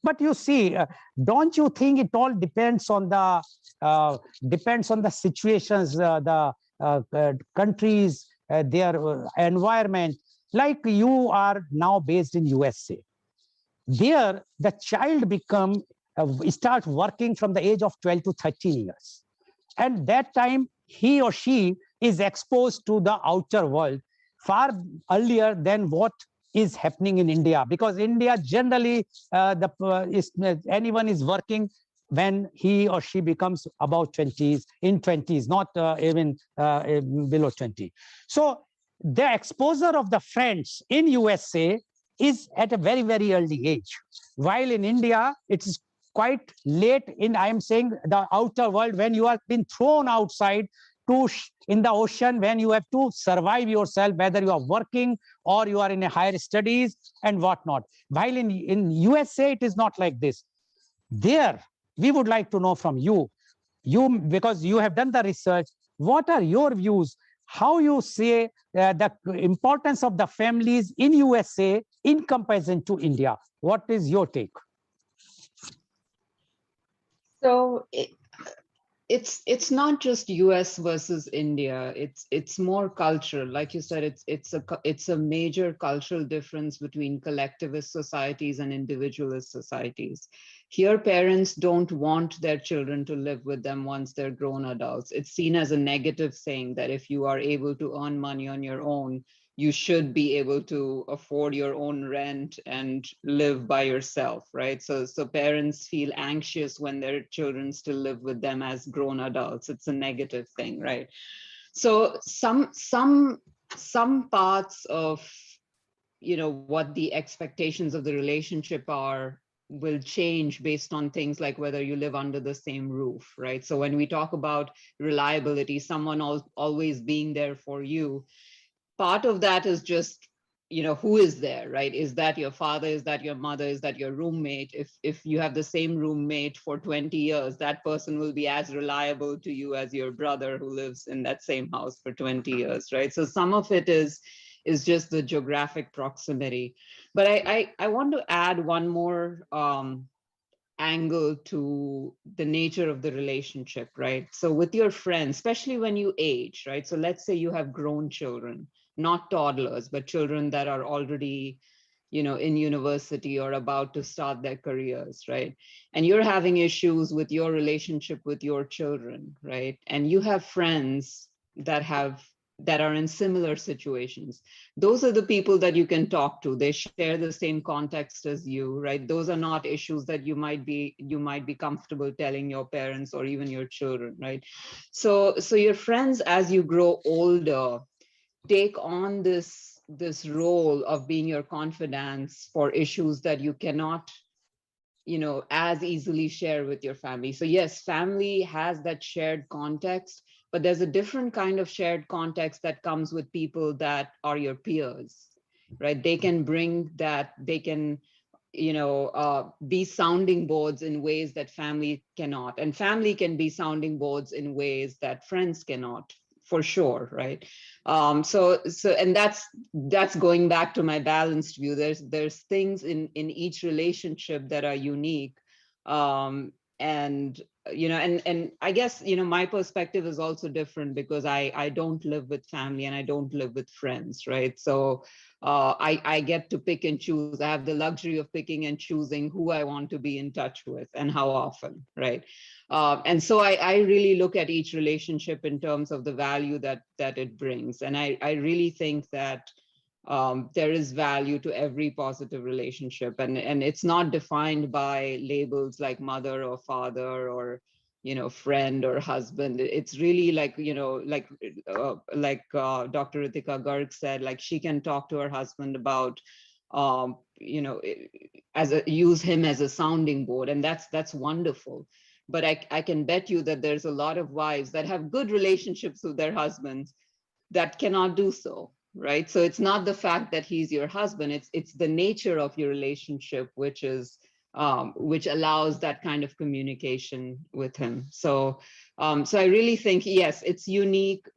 But you see, don't you think it all depends on the situations, the countries, their environment? Like you are now based in USA. There, the child start working from the age of 12 to 13 years. And that time, he or she is exposed to the outer world far earlier than what is happening in India. Because India generally, anyone is working when he or she becomes about 20s, in 20s, not even below 20. So the exposure of the friends in USA is at a very, very early age. While in India, it is quite late in, I am saying, the outer world, when you have been thrown outside in the ocean, when you have to survive yourself, whether you are working or you are in a higher studies and whatnot. While in USA, it is not like this. There, we would like to know from you, because you have done the research, what are your views? How you say the importance of the families in USA in comparison to India? What is your take? So it's not just US versus India. It's more cultural. Like you said, it's a major cultural difference between collectivist societies and individualist societies. Here, parents don't want their children to live with them once they're grown adults. It's seen as a negative thing that if you are able to earn money on your own, you should be able to afford your own rent and live by yourself, right? So parents feel anxious when their children still live with them as grown adults. It's a negative thing, right? So some parts of, you know, what the expectations of the relationship are will change based on things like whether you live under the same roof, right? So when we talk about reliability, someone always being there for you, part of that is just, you know, who is there, right? Is that your father? Is that your mother? Is that your roommate? If you have the same roommate for 20 years, that person will be as reliable to you as your brother who lives in that same house for 20 years, right? So some of it is just the geographic proximity. But I want to add one more angle to the nature of the relationship, right? So with your friends, especially when you age, right? So let's say you have grown children, not toddlers, but children that are already, you know, in university or about to start their careers, right? And you're having issues with your relationship with your children, right? And you have friends that are in similar situations. Those are the people that you can talk to. They share the same context as you, right? Those are not issues that you might be comfortable telling your parents or even your children, right? So your friends, as you grow older, take on this role of being your confidants for issues that you cannot, you know, as easily share with your family. So yes, family has that shared context, but there's a different kind of shared context that comes with people that are your peers, right? They can bring that, they can, you know, be sounding boards in ways that family cannot, and family can be sounding boards in ways that friends cannot, for sure, right? So and that's going back to my balanced view. There's things in each relationship that are unique, and you know, and I guess, you know, my perspective is also different because I don't live with family and I don't live with friends, right? So I get to pick and choose. I have the luxury of picking and choosing who I want to be in touch with and how often, right? And so I really look at each relationship in terms of the value that it brings. And I really think that there is value to every positive relationship, and it's not defined by labels like mother or father or, you know, friend or husband. It's really like, you know, like Dr. Ritika Garg said, like she can talk to her husband about, you know, use him as a sounding board, and that's wonderful. But I can bet you that there's a lot of wives that have good relationships with their husbands that cannot do so, right? So it's not the fact that he's your husband, it's the nature of your relationship, which is which allows that kind of communication with him. So so I really think, yes, it's unique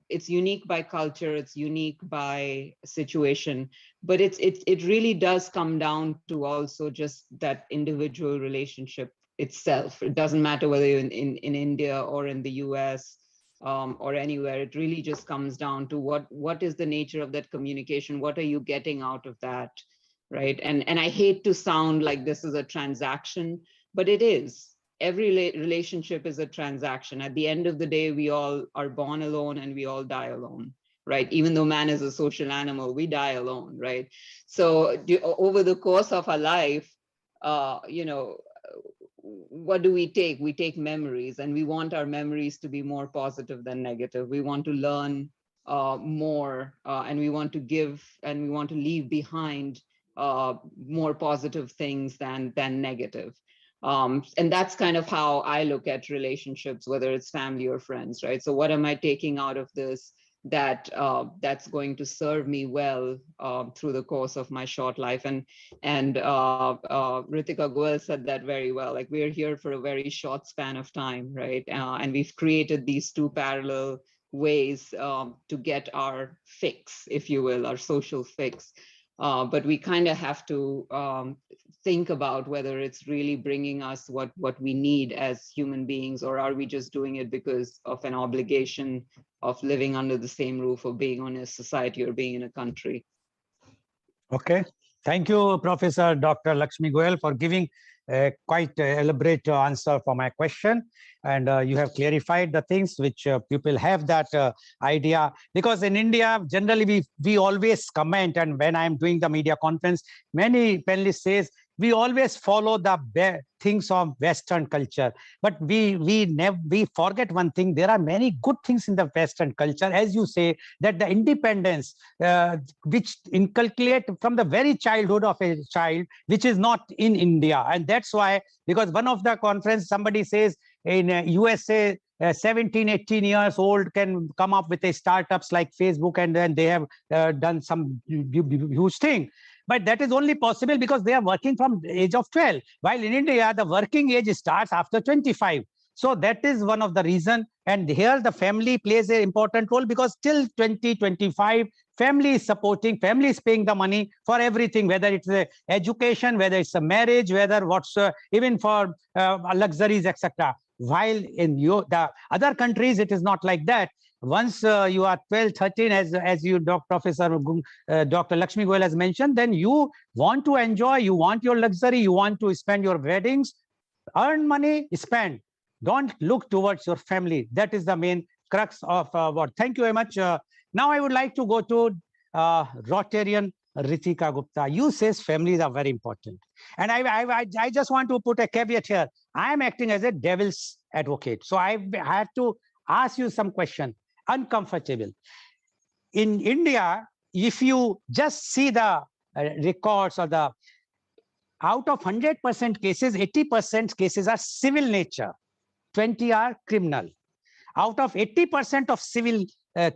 by culture, it's unique by situation, but it really does come down to also just that individual relationship itself. It doesn't matter whether you're in India or in the US, or anywhere. It really just comes down to what is the nature of that communication? What are you getting out of that, right? And I hate to sound like this is a transaction, but it is. Every relationship is a transaction. At the end of the day, we all are born alone and we all die alone, right? Even though man is a social animal, we die alone, right? So over the course of our life, you know, what do we take? We take memories, and we want our memories to be more positive than negative. We want to learn more, and we want to give, and we want to leave behind more positive things than negative. And that's kind of how I look at relationships, whether it's family or friends, right? So what am I taking out of this that's going to serve me well through the course of my short life? And Ritika Goel said that very well. Like, we're here for a very short span of time, right? And we've created these two parallel ways to get our fix, if you will, our social fix. But we kind of have to think about whether it's really bringing us what we need as human beings, or are we just doing it because of an obligation of living under the same roof, or being on a society, or being in a country. Okay. Thank you, Professor Dr. Lakshmi Goel, for giving quite elaborate answer for my question. And you have clarified the things which people have that idea. Because in India, generally, we always comment. And when I'm doing the media conference, many panelists says, we always follow the things of Western culture, but we forget one thing. There are many good things in the Western culture, as you say, that the independence which inculcate from the very childhood of a child, which is not in India. And that's why, because one of the conference, somebody says in USA, 17, 18 years old can come up with a startups like Facebook, and then they have done some huge thing. But that is only possible because they are working from the age of 12. While in India, the working age starts after 25. So that is one of the reasons. And here the family plays an important role, because till 2025, family is supporting, family is paying the money for everything, whether it's a education, whether it's a marriage, whether what's even for luxuries, etc. While in the other countries, it is not like that. Once you are 12, 13, as you, Professor Dr. Lakshmi Goel has mentioned, then you want to enjoy, you want your luxury, you want to spend your weddings, earn money, spend. Don't look towards your family. That is the main crux of what. Thank you very much. Now I would like to go to Rotarian Ritika Gupta. You says families are very important. And I just want to put a caveat here. I am acting as a devil's advocate. So I have to ask you some question. Uncomfortable. In India, if you just see the records or the out of 100% cases, 80% cases are civil nature, 20 are criminal. Out of 80% of civil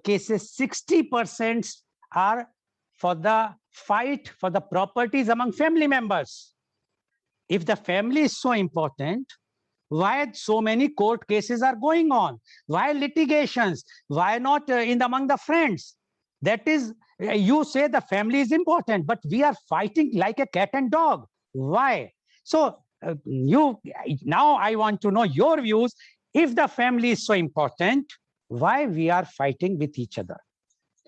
cases, 60% are for the fight for the properties among family members. If the family is so important, why so many court cases are going on? Why litigations? Why not among the friends? That is, you say the family is important, but we are fighting like a cat and dog. Why? So now I want to know your views. If the family is so important, why we are fighting with each other?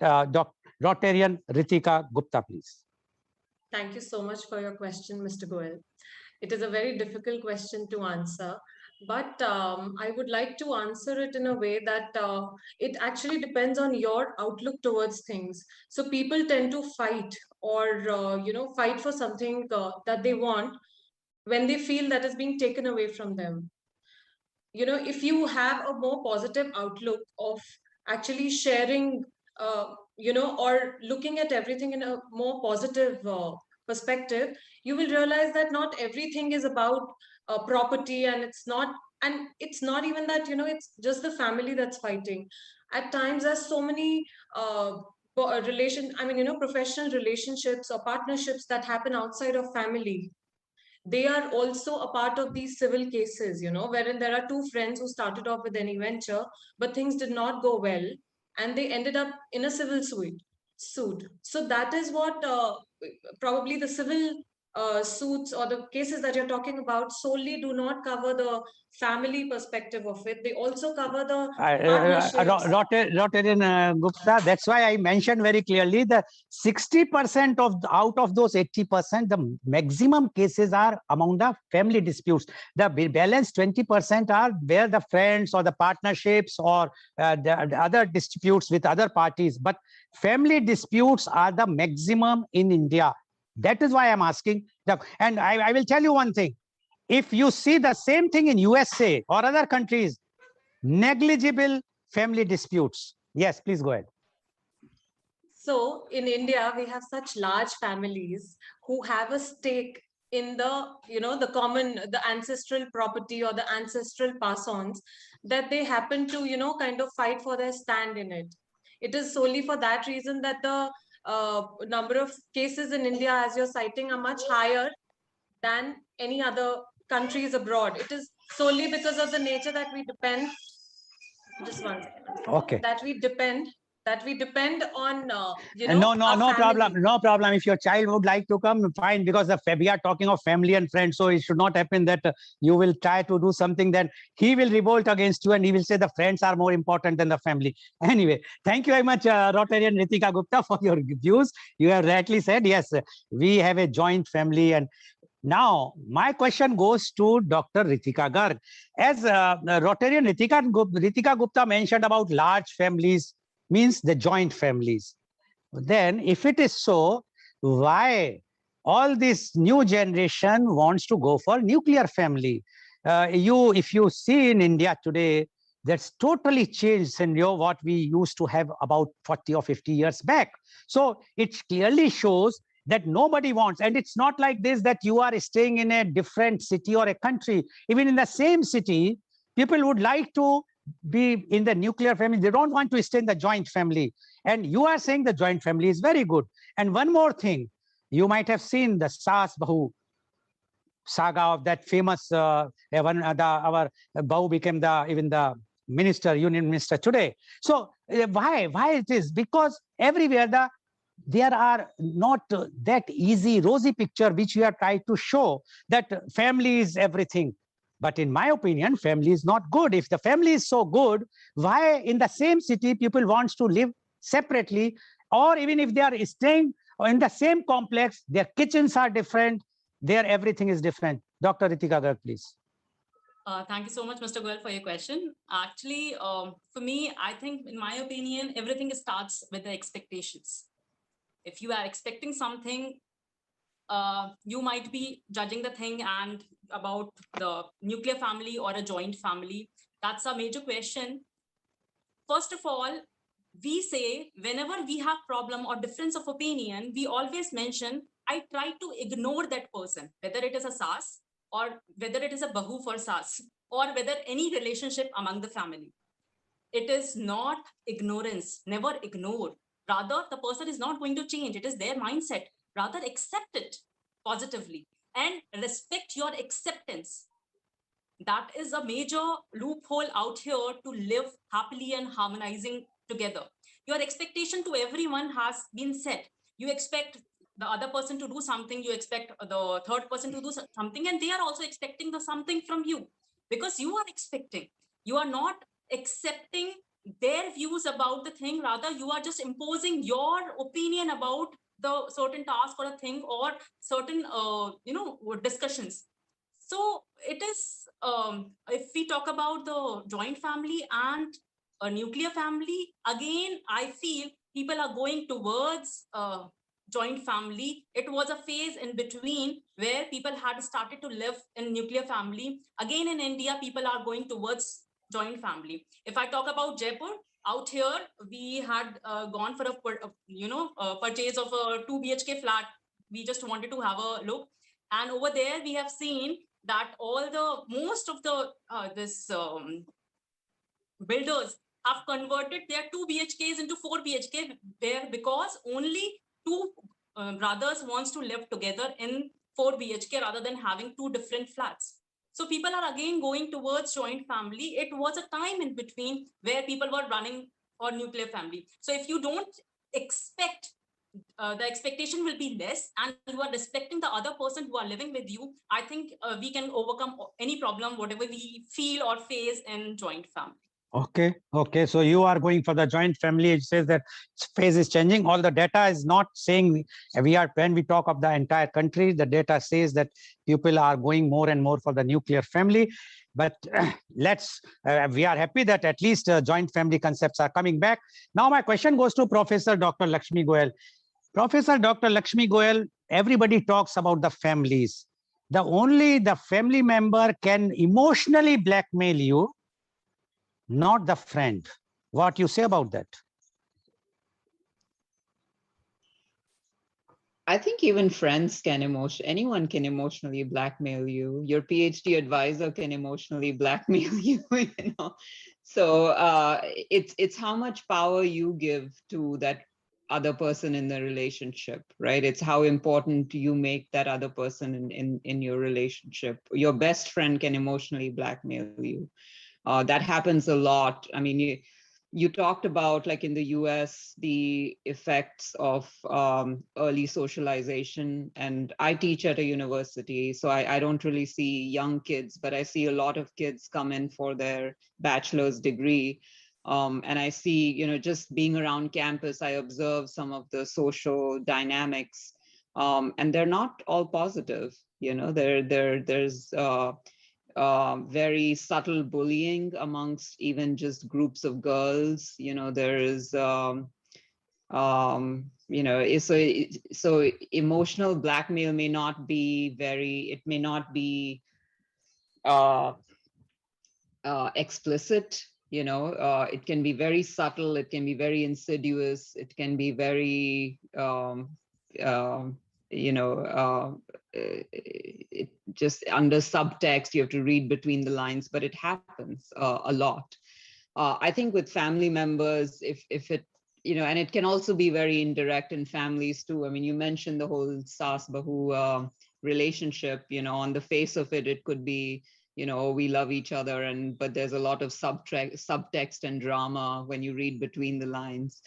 Rotarian Ritika Gupta, please. Thank you so much for your question, Mr. Goel. It is a very difficult question to answer, but I would like to answer it in a way that it actually depends on your outlook towards things. So people tend to fight or fight for something that they want when they feel that is being taken away from them. If you have a more positive outlook of actually sharing, or looking at everything in a more positive perspective, you will realize that not everything is about property, and it's not even that, it's just the family that's fighting. At times, there's so many professional relationships or partnerships that happen outside of family. They are also a part of these civil cases, wherein there are two friends who started off with any venture, but things did not go well, and they ended up in a civil suit. So that is what probably the civil suits or the cases that you're talking about solely do not cover the family perspective of it. They also cover the partnerships. Rotarian Gupta, that's why I mentioned very clearly that 60% out of those 80%, the maximum cases are among the family disputes. The balance 20% are where the friends or the partnerships or the other disputes with other parties. But family disputes are the maximum in India. That is why I'm asking. And I will tell you one thing. If you see the same thing in USA or other countries, negligible family disputes. Yes, please go ahead. So in India, we have such large families who have a stake in the ancestral property or the ancestral pass-ons, that they happen to, kind of fight for their stand in it. It is solely for that reason that the number of cases in India, as you're citing, are much higher than any other countries abroad. It is solely because of the nature that we depend. Just one second. Okay. That we depend on, no problem. If your child would like to come, fine, because we are talking of family and friends, so it should not happen that you will try to do something, then he will revolt against you and he will say the friends are more important than the family. Anyway, thank you very much, Rotarian Ritika Gupta, for your views. You have rightly said, yes, we have a joint family, and Now, my question goes to Dr. Ritika Garg. As Rotarian Ritika Gupta mentioned about large families, means the joint families. Then, if it is so, why all this new generation wants to go for nuclear family? If you see in India today, that's totally changed scenario what we used to have about 40 or 50 years back. So it clearly shows that nobody wants, and it's not like this that you are staying in a different city or a country. Even in the same city, people would like to be in the nuclear family. They don't want to stay in the joint family. And you are saying the joint family is very good. And one more thing, you might have seen the Saas Bahu saga of that famous our Bahu became even the union minister today. So why it is? Because everywhere there are not that easy rosy picture which we are trying to show that family is everything. But in my opinion, family is not good. If the family is so good, why in the same city people wants to live separately, or even if they are staying in the same complex, their kitchens are different, their everything is different. Dr. Ritika Garg, please. Thank you so much, Mr. Goel, for your question. Actually, for me, I think, in my opinion, everything starts with the expectations. If you are expecting something, you might be judging the thing and about the nuclear family or a joint family. That's a major question. First of all, we say whenever we have problem or difference of opinion, we always mention, I try to ignore that person, whether it is a sas or whether it is a bahu for sas, or whether any relationship among the family. It is not ignorance, never ignore. Rather, the person is not going to change. It is their mindset. Rather, accept it positively and respect your acceptance. That is a major loophole out here to live happily and harmonizing together. Your expectation to everyone has been set. You expect the other person to do something, you expect the third person to do something, and they are also expecting the something from you, because you are expecting. You are not accepting their views about the thing, rather you are just imposing your opinion about the certain task or a thing or certain discussions. So it is, if we talk about the joint family and a nuclear family, again, I feel people are going towards joint family. It was a phase in between where people had started to live in nuclear family. Again, in India, people are going towards joint family. If I talk about Jaipur, out here, we had gone for a purchase of a 2 BHK flat. We just wanted to have a look. And over there, we have seen that most of the builders have converted their 2 BHKs into 4 BHK there, because only two brothers wants to live together in 4 BHK rather than having two different flats. So people are again going towards joint family. It was a time in between where people were running for nuclear family. So if you don't expect, the expectation will be less, and you are respecting the other person who are living with you, I think we can overcome any problem, whatever we feel or face in joint family. Okay. So you are going for the joint family. It says that phase is changing. All the data is not saying when we talk of the entire country, the data says that people are going more and more for the nuclear family. But we are happy that at least joint family concepts are coming back. Now my question goes to Professor Dr. Lakshmi Goel. Professor Dr. Lakshmi Goel, everybody talks about the families. Only the family member can emotionally blackmail you, not the friend. What you say about that? I think even friends anyone can emotionally blackmail you. Your PhD advisor can emotionally blackmail you, you know. So it's how much power you give to that other person in the relationship, right? It's how important you make that other person in your relationship. Your best friend can emotionally blackmail you. That happens a lot. I mean, you talked about, like in the US, the effects of early socialization. And I teach at a university, so I don't really see young kids, but I see a lot of kids come in for their bachelor's degree. And I see, just being around campus, I observe some of the social dynamics And they're not all positive. There's very subtle bullying amongst even just groups of girls. There is so emotional blackmail may not be it may not be uh, explicit. It can be very subtle, it can be very insidious, it can be very um, you know it just under subtext. You have to read between the lines, but it happens a lot. I think with family members, if it and it can also be very indirect in families too. I mean, you mentioned the whole sas bahu relationship. On the face of it, it could be, we love each other, but there's a lot of subtext and drama when you read between the lines.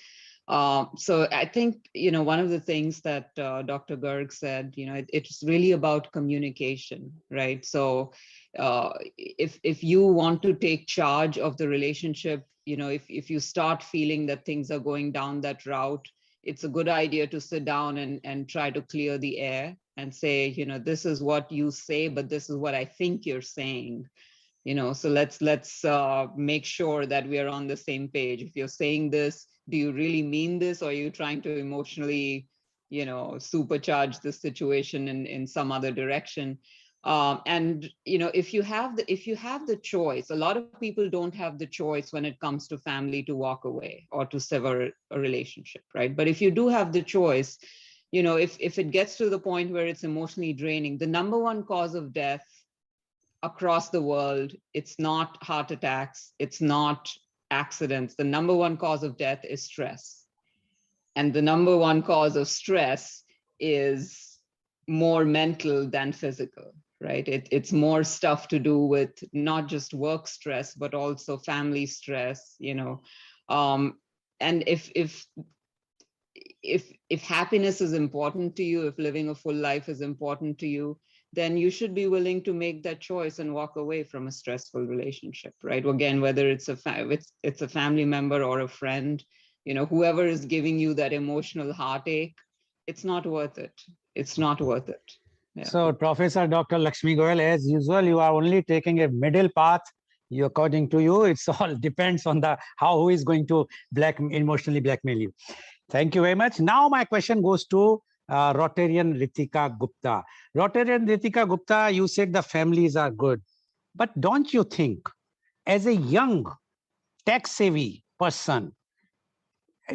So I think, one of the things that Dr. Garg said, it's really about communication, right? So if you want to take charge of the relationship, if you start feeling that things are going down that route, it's a good idea to sit down and try to clear the air and say, this is what you say, but this is what I think you're saying. So let's make sure that we are on the same page. If you're saying this, do you really mean this, or are you trying to emotionally supercharge the situation in some other direction? And if you have the choice, a lot of people don't have the choice when it comes to family to walk away or to sever a relationship, right? But if you do have the choice, if it gets to the point where it's emotionally draining, the number one cause of death across the world, it's not heart attacks, it's not accidents. The number one cause of death is stress. And the number one cause of stress is more mental than physical, right? It's more stuff to do with not just work stress, but also family stress, and if happiness is important to you, if living a full life is important to you, then you should be willing to make that choice and walk away from a stressful relationship, right? Again, whether it's a family member or a friend, whoever is giving you that emotional heartache, it's not worth it. It's not worth it. Yeah. So, Professor Dr. Lakshmi Goel, as usual, you are only taking a middle path. According to you, it's all depends on who is going to emotionally blackmail you. Thank you very much. Now my question goes to Rotarian Ritika Gupta. Rotarian Ritika Gupta, you said the families are good, but don't you think, as a young tech-savvy person,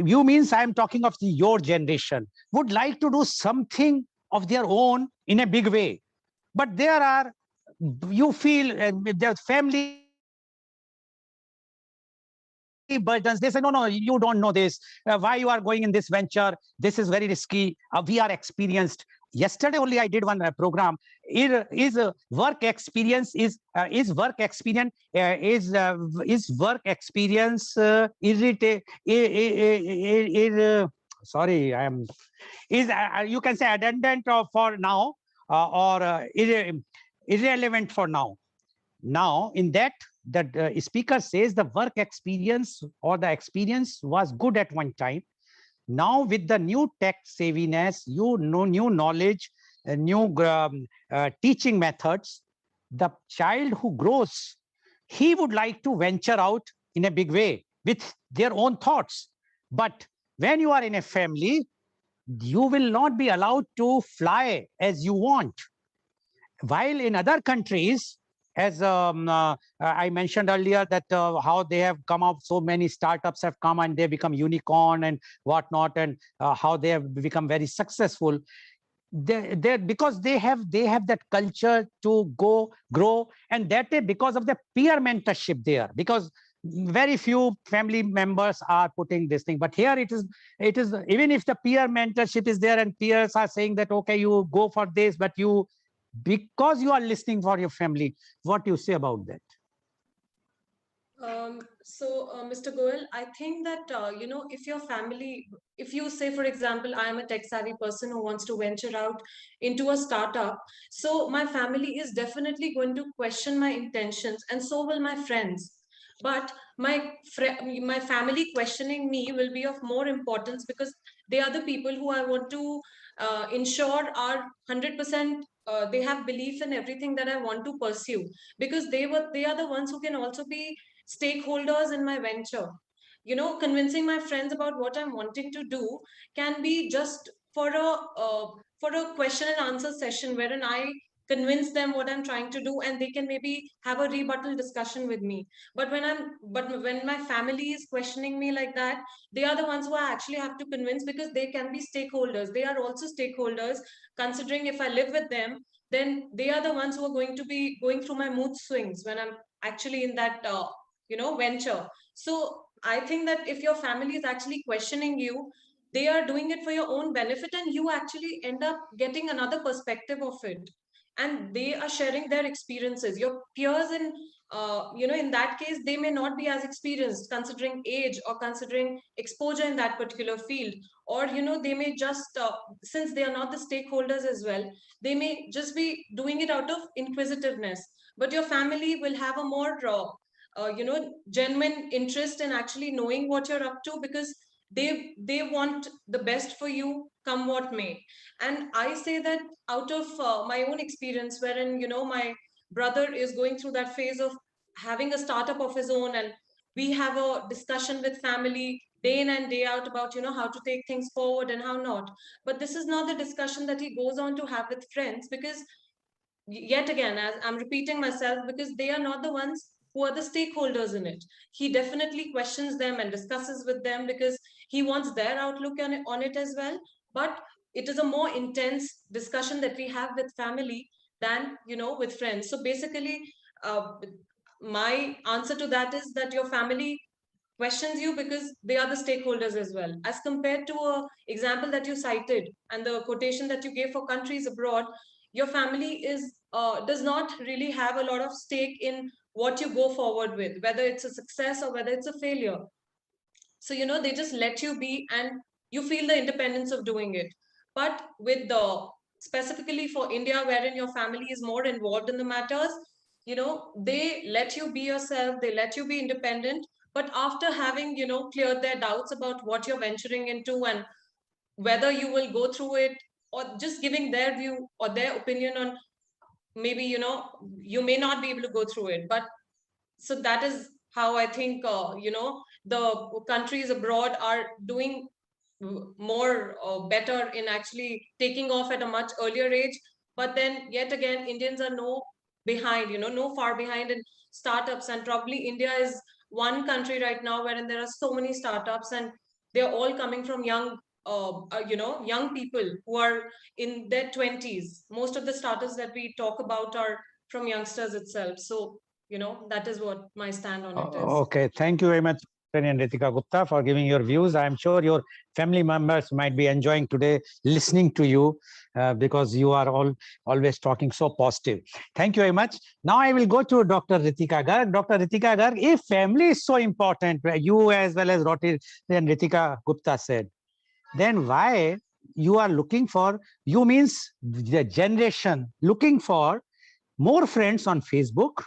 you means I'm talking of your generation, would like to do something of their own in a big way, but there are, you feel their family burdens. They say, no, you don't know this. Why you are going in this venture? This is very risky. We are experienced. Yesterday only I did one program. Is work experience sorry, I am is you can say redundant for now, or irrelevant for now. Now, in that, the speaker says the work experience or the experience was good at one time. Now, with the new tech savviness, new knowledge, new teaching methods, the child who grows, he would like to venture out in a big way with their own thoughts. But when you are in a family, you will not be allowed to fly as you want. While in other countries, as I mentioned earlier, that how they have come up, so many startups have come and they become unicorn and whatnot, and how they have become very successful. Because they have that culture to grow, and that is because of the peer mentorship there. Because very few family members are putting this thing, but here it is even if the peer mentorship is there and peers are saying that okay, you go for this, but because you are listening for your family, what you say about that? Mr. Goel, I think that, if your family, if you say, for example, I am a tech savvy person who wants to venture out into a startup, so my family is definitely going to question my intentions, and so will my friends. But my family questioning me will be of more importance, because they are the people who I want to ensure are 100%, they have belief in everything that I want to pursue, because they are the ones who can also be stakeholders in my venture. Convincing my friends about what I'm wanting to do can be just for a question and answer session wherein I convince them what I'm trying to do, and they can maybe have a rebuttal discussion with me. But when my family is questioning me like that, they are the ones who I actually have to convince, because they can be stakeholders. They are also stakeholders, considering if I live with them, then they are the ones who are going to be going through my mood swings when I'm actually in that venture. So I think that if your family is actually questioning you, they are doing it for your own benefit, and you actually end up getting another perspective of it. And they are sharing their experiences. Your peers in that case, they may not be as experienced, considering age or considering exposure in that particular field. Or they may just, since they are not the stakeholders as well, they may just be doing it out of inquisitiveness. But your family will have a more genuine interest in actually knowing what you're up to, because they want the best for you, come what may. And I say that out of my own experience, wherein my brother is going through that phase of having a startup of his own, and we have a discussion with family day in and day out about how to take things forward and how not. But this is not the discussion that he goes on to have with friends, because yet again, as I'm repeating myself, because they are not the ones who are the stakeholders in it. He definitely questions them and discusses with them, because he wants their outlook on it as well. But it is a more intense discussion that we have with family than with friends. So basically, uh, my answer to that is that your family questions you because they are the stakeholders as well, as compared to a example that you cited and the quotation that you gave for countries abroad. Your family does not really have a lot of stake in what you go forward with, whether it's a success or whether it's a failure. So they just let you be, and you feel the independence of doing it. But with the specifically for India, wherein your family is more involved in the matters, they let you be yourself, they let you be independent. But after having cleared their doubts about what you're venturing into, and whether you will go through it, or just giving their view or their opinion on, maybe you may not be able to go through it. But so that is how I think the countries abroad are doing more better in actually taking off at a much earlier age. But then yet again, Indians are no far behind in startups, and probably India is one country right now wherein there are so many startups, and they're all coming from young people who are in their 20s. Most of the startups that we talk about are from youngsters itself. So that is what my stand on it is. Okay, thank you very much, and Ritika Gupta, for giving your views. I'm sure your family members might be enjoying today listening to you because you are always talking so positive. Thank you very much. Now I will go to Dr. Ritika Garg. Dr. Ritika Garg, if family is so important, you as well as Roti and Ritika Gupta said, then why you are looking for, you means the generation looking for more friends on Facebook,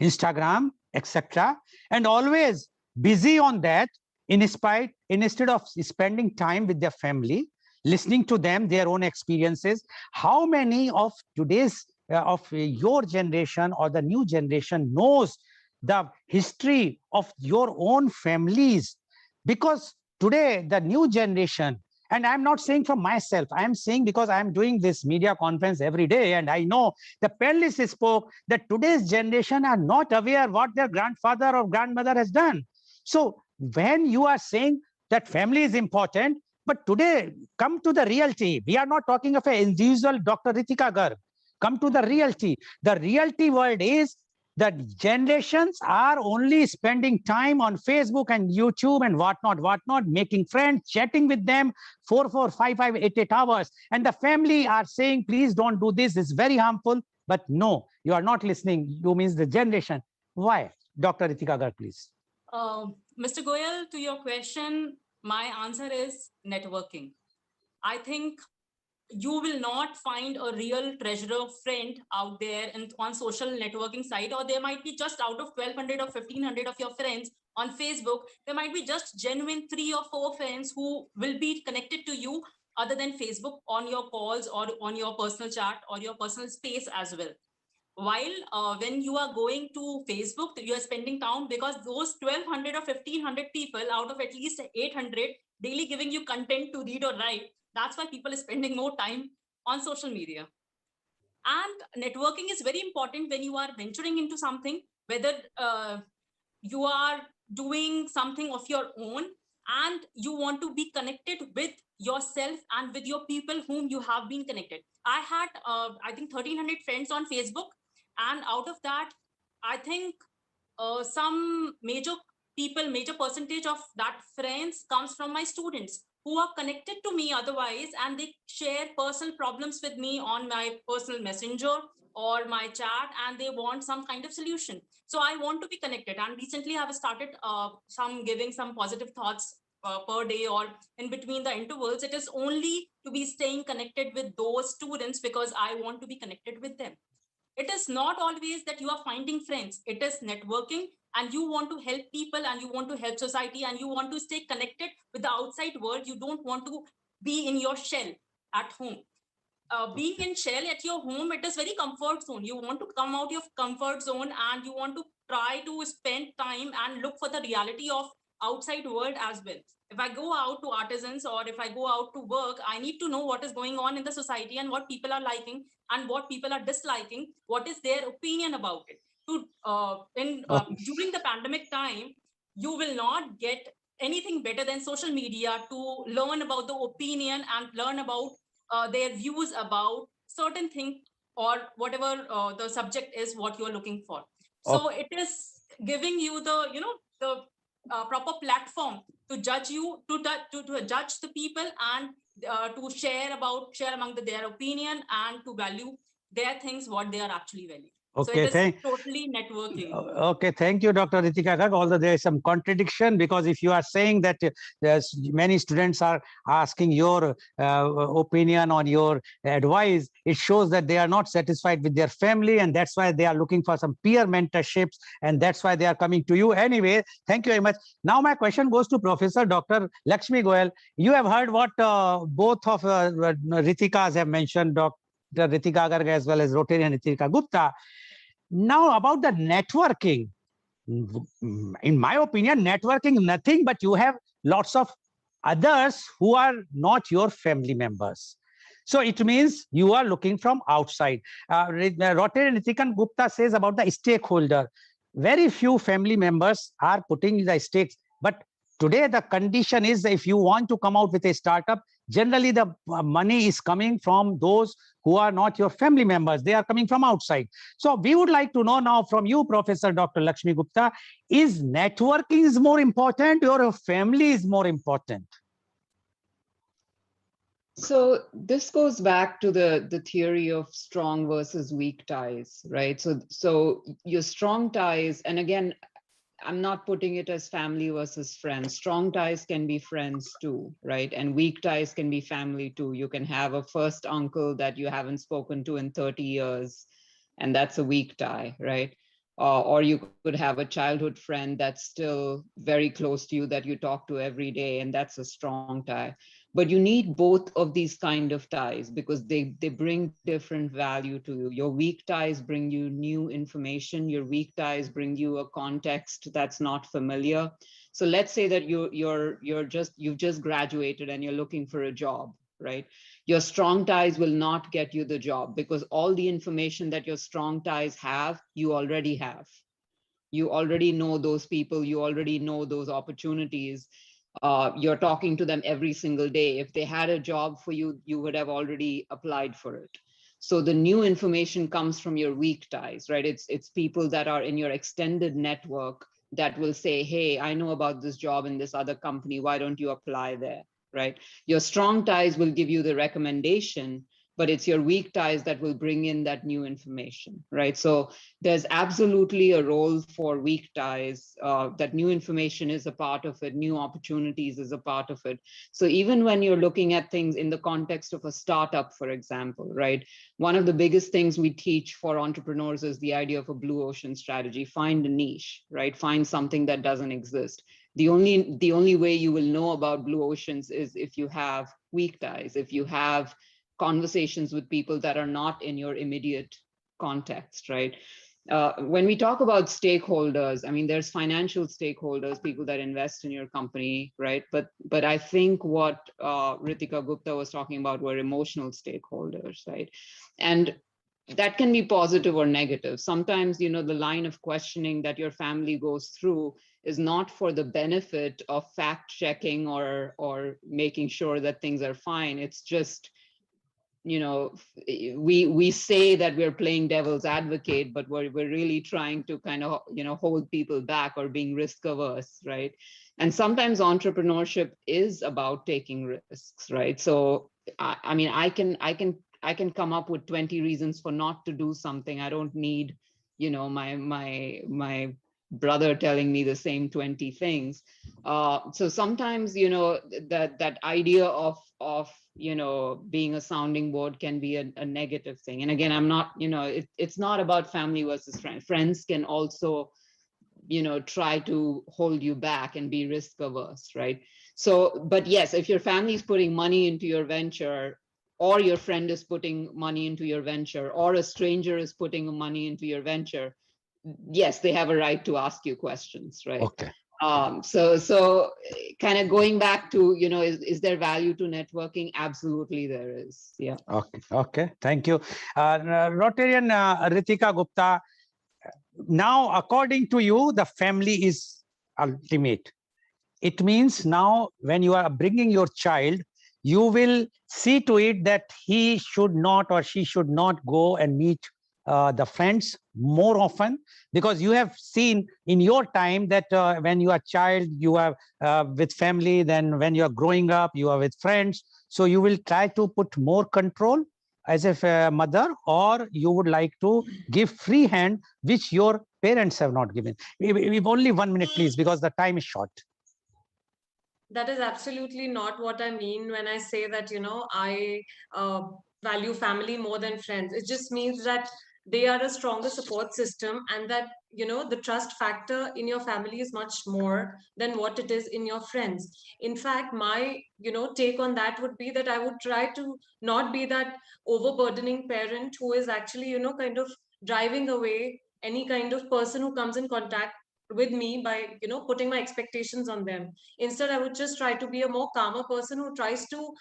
Instagram, etc., and always busy on that instead of spending time with their family, listening to them, their own experiences. How many of today's of your generation or the new generation knows the history of your own families? Because today the new generation, and I'm not saying for myself, I'm saying because I'm doing this media conference every day, and I know the panelists spoke that today's generation are not aware what their grandfather or grandmother has done. So when you are saying that family is important, but today come to the reality. We are not talking of an individual Dr. Ritika Garg. Come to the reality. The reality world is that generations are only spending time on Facebook and YouTube and whatnot, making friends, chatting with them 4, 5, 8 hours. And the family are saying, please don't do this. It's very harmful. But no, you are not listening. You means the generation. Why? Dr. Ritika Garg, please. Mr. Goel, to your question, my answer is networking. I think you will not find a real treasurer friend out there on social networking site, or there might be just out of 1,200 or 1,500 of your friends on Facebook, there might be just genuine 3 or 4 friends who will be connected to you other than Facebook on your calls or on your personal chat or your personal space as well. While when you are going to Facebook, you are spending time because those 1,200 or 1,500 people out of at least 800 daily giving you content to read or write. That's why people are spending more time on social media. And networking is very important when you are venturing into something, whether you are doing something of your own and you want to be connected with yourself and with your people whom you have been connected. I had, I think, 1,300 friends on Facebook. And out of that, I think some major percentage of that friends comes from my students who are connected to me otherwise, and they share personal problems with me on my personal messenger or my chat, and they want some kind of solution. So I want to be connected. And recently I have started giving some positive thoughts per day or in between the intervals. It is only to be staying connected with those students because I want to be connected with them. It is not always that you are finding friends. It is networking, and you want to help people and you want to help society and you want to stay connected with the outside world. You don't want to be in your shell at home. Being in shell at your home, it is very comfort zone. You want to come out of comfort zone and you want to try to spend time and look for the reality of outside world as well. If I go out to artisans or if I go out to work, I need to know what is going on in the society and what people are liking and what people are disliking, what is their opinion about it. During the pandemic time, you will not get anything better than social media to learn about the opinion and learn about their views about certain thing or whatever the subject is what you're looking for. So it is giving you the the proper platform to judge you, to judge the people and to share among their opinion and to value their things what they are actually valuing. So it is totally networking. Okay, thank you, Dr. Ritika Garg. Although there is some contradiction, because if you are saying that there's many students are asking your opinion on your advice, it shows that they are not satisfied with their family, and that's why they are looking for some peer mentorships, and that's why they are coming to you. Anyway, thank you very much. Now my question goes to Professor Dr. Lakshmi Goel. You have heard what both of Ritikas have mentioned, Dr. Ritika Garg as well as Rotarian Ritika Gupta. Now about the networking, in my opinion, networking nothing but you have lots of others who are not your family members. So it means you are looking from outside. Rotarian Ritika Gupta says about the stakeholder. Very few family members are putting the stakes, but today the condition is if you want to come out with a startup, generally the money is coming from those who are not your family members. They are coming from outside. So we would like to know now from you, Professor Dr. Lakshmi Gupta, is networking is more important or your family is more important? So this goes back to the theory of strong versus weak ties, right? So your strong ties, and again, I'm not putting it as family versus friends. Strong ties can be friends too, right? And weak ties can be family too. You can have a first uncle that you haven't spoken to in 30 years, and that's a weak tie, right? Or you could have a childhood friend that's still very close to you that you talk to every day, and that's a strong tie. But you need both of these kind of ties because they bring different value to you. Your weak ties bring you new information. Your weak ties bring you a context that's not familiar. So let's say that you've just graduated and you're looking for a job, right? Your strong ties will not get you the job because all the information that your strong ties have, you already have. You already know those people, you already know those opportunities. You're talking to them every single day. If they had a job for you, you would have already applied for it. So the new information comes from your weak ties, right? It's people that are in your extended network that will say, hey, I know about this job in this other company. Why don't you apply there, right? Your strong ties will give you the recommendation, but it's your weak ties that will bring in that new information, right? So there's absolutely a role for weak ties. That new information is a part of it, new opportunities is a part of it. So even when you're looking at things in the context of a startup, for example, right? One of the biggest things we teach for entrepreneurs is the idea of a blue ocean strategy. Find a niche, right? Find something that doesn't exist. The only way you will know about blue oceans is if you have weak ties, if you have conversations with people that are not in your immediate context, right? When we talk about stakeholders, I mean, there's financial stakeholders, people that invest in your company, right? But I think what Ritika Gupta was talking about were emotional stakeholders, right? And that can be positive or negative. Sometimes, the line of questioning that your family goes through is not for the benefit of fact checking or making sure that things are fine. It's just, we say that we're playing devil's advocate, but we're really trying to kind of, hold people back or being risk averse, right? And sometimes entrepreneurship is about taking risks, right? So I mean, I can come up with 20 reasons for not to do something. I don't need, my brother telling me the same 20 things. So sometimes, that idea of being a sounding board can be a negative thing. And again, I'm not, it's not about family versus friends. Friends can also, try to hold you back and be risk averse, right? So, but yes, if your family is putting money into your venture, or your friend is putting money into your venture, or a stranger is putting money into your venture, yes, they have a right to ask you questions, right? Okay. So kind of going back to, is there value to networking? Absolutely there is. Yeah. Okay. Thank you. Rotarian Ritika Gupta, now, according to you, the family is ultimate. It means now when you are bringing your child, you will see to it that he should not or she should not go and meet the friends more often, because you have seen in your time that when you are child, you are with family, then when you are growing up, you are with friends. So you will try to put more control as a mother, or you would like to give free hand, which your parents have not given. We've only 1 minute, please, because the time is short. That is absolutely not what I mean when I say that, I value family more than friends. It just means that they are a stronger support system, and that, the trust factor in your family is much more than what it is in your friends. In fact, my, take on that would be that I would try to not be that overburdening parent who is actually, kind of driving away any kind of person who comes in contact with me by, putting my expectations on them. Instead, I would just try to be a more calmer person who tries to,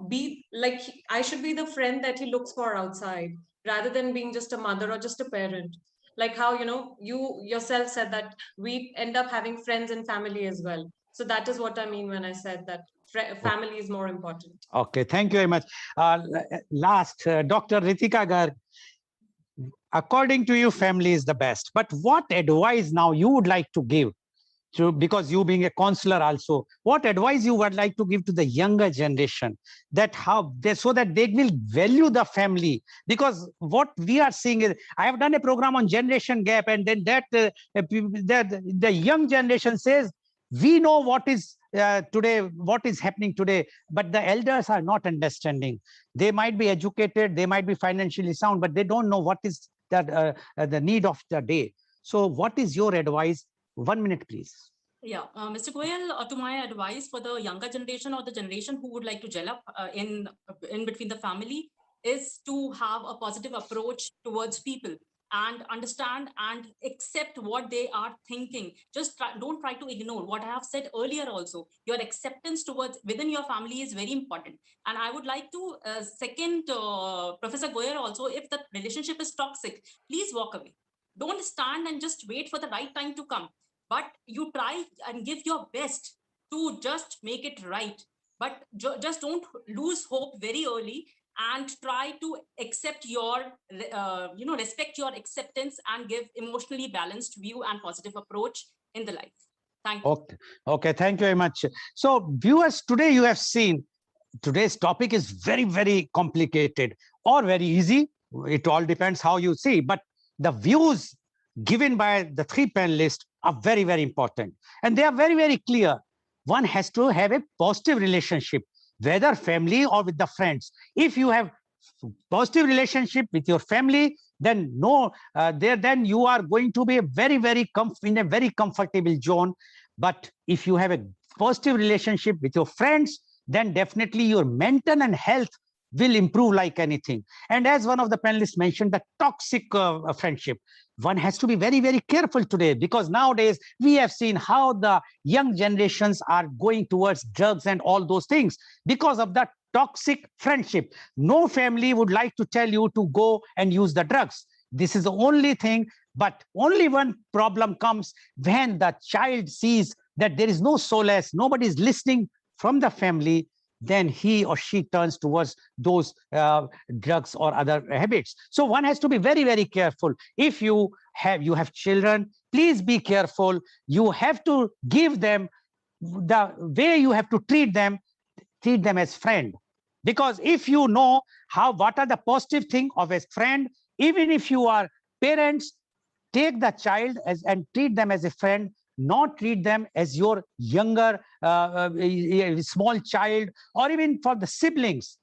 be like, I should be the friend that he looks for outside, rather than being just a mother or just a parent. Like how, you yourself said that we end up having friends and family as well. So that is what I mean when I said that family is more important. Okay, thank you very much. Last, Dr. Ritika Garg, according to you, family is the best. But what advice now you would like to give to, because you being a counselor also, what advice you would like to give to the younger generation, that how they, so that they will value the family? Because what we are seeing is, I have done a program on generation gap, and then that the young generation says, we know what is today, what is happening today, but the elders are not understanding. They might be educated, they might be financially sound, but they don't know what is that the need of the day. So what is your advice? 1 minute, please. Yeah, Mr. Goel, to my advice for the younger generation or the generation who would like to gel up in between the family is to have a positive approach towards people and understand and accept what they are thinking. Just don't try to ignore what I have said earlier also. Your acceptance towards within your family is very important. And I would like to second Professor Goel also, if the relationship is toxic, please walk away. Don't stand and just wait for the right time to come, but you try and give your best to just make it right. But just don't lose hope very early, and try to accept your, respect your acceptance and give emotionally balanced view and positive approach in the life. Thank you. Okay, thank you very much. So viewers, today you have seen, today's topic is very, very complicated or very easy. It all depends how you see, but the views given by the three panelists are very, very important. And they are very, very clear. One has to have a positive relationship, whether family or with the friends. If you have positive relationship with your family, then then you are going to be a very, very in a very comfortable zone. But if you have a positive relationship with your friends, then definitely your mental and health will improve like anything. And as one of the panelists mentioned, the toxic friendship, one has to be very, very careful today, because nowadays we have seen how the young generations are going towards drugs and all those things because of that toxic friendship. No family would like to tell you to go and use the drugs. This is the only thing. But only one problem comes when the child sees that there is no solace, nobody is listening from the family, then he or she turns towards those drugs or other habits. So one has to be very, very careful. If you have children, please be careful. You have to give them the way you have to treat them as friend. Because if you know what are the positive thing of a friend, even if you are parents, take the child and treat them as a friend, not treat them as your younger small child, or even for the siblings.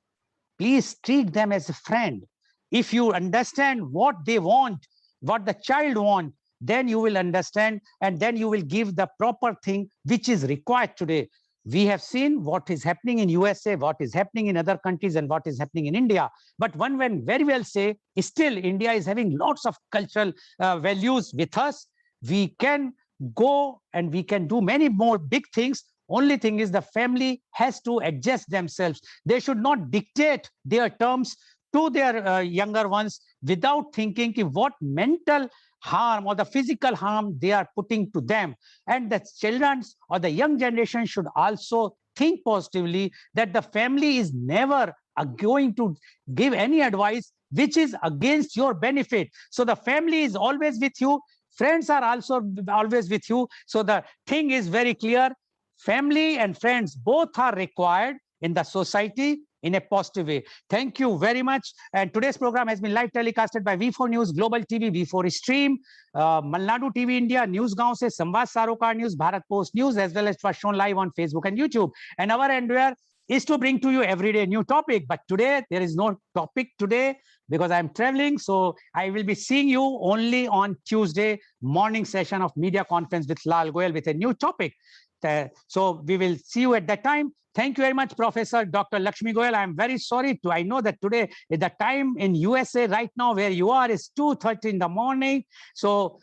Please treat them as a friend. If you understand what they want, what the child wants, then you will understand, and then you will give the proper thing which is required today. We have seen what is happening in USA, what is happening in other countries, and what is happening in India. But one can very well say, still India is having lots of cultural values with us. We can go and we can do many more big things. Only thing is the family has to adjust themselves. They should not dictate their terms to their younger ones without thinking what mental harm or the physical harm they are putting to them. And the children or the young generation should also think positively that the family is never going to give any advice which is against your benefit. So the family is always with you. Friends are also always with you. So the thing is very clear. Family and friends both are required in the society in a positive way. Thank you very much. And today's program has been live telecasted by V4 News, Global TV, V4 Stream, Malnadu TV India, Newsgaon se Samvad Sarokar News, Bharat Post News, as well as it was shown live on Facebook and YouTube. And our endeavor is to bring to you every day new topic. But today, there is no topic today because I'm traveling. So I will be seeing you only on Tuesday morning session of media conference with Lal Goel with a new topic. So we will see you at that time. Thank you very much, Professor Dr. Lakshmi Goel. I'm very sorry I know that today the time in USA right now where you are is 2:30 in the morning. So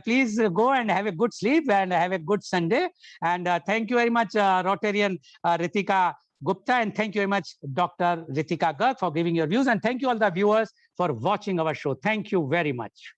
please go and have a good sleep and have a good Sunday. And thank you very much, Rotarian Ritika Gupta. And thank you very much, Dr. Ritika Garg, for giving your views. And thank you all the viewers for watching our show. Thank you very much.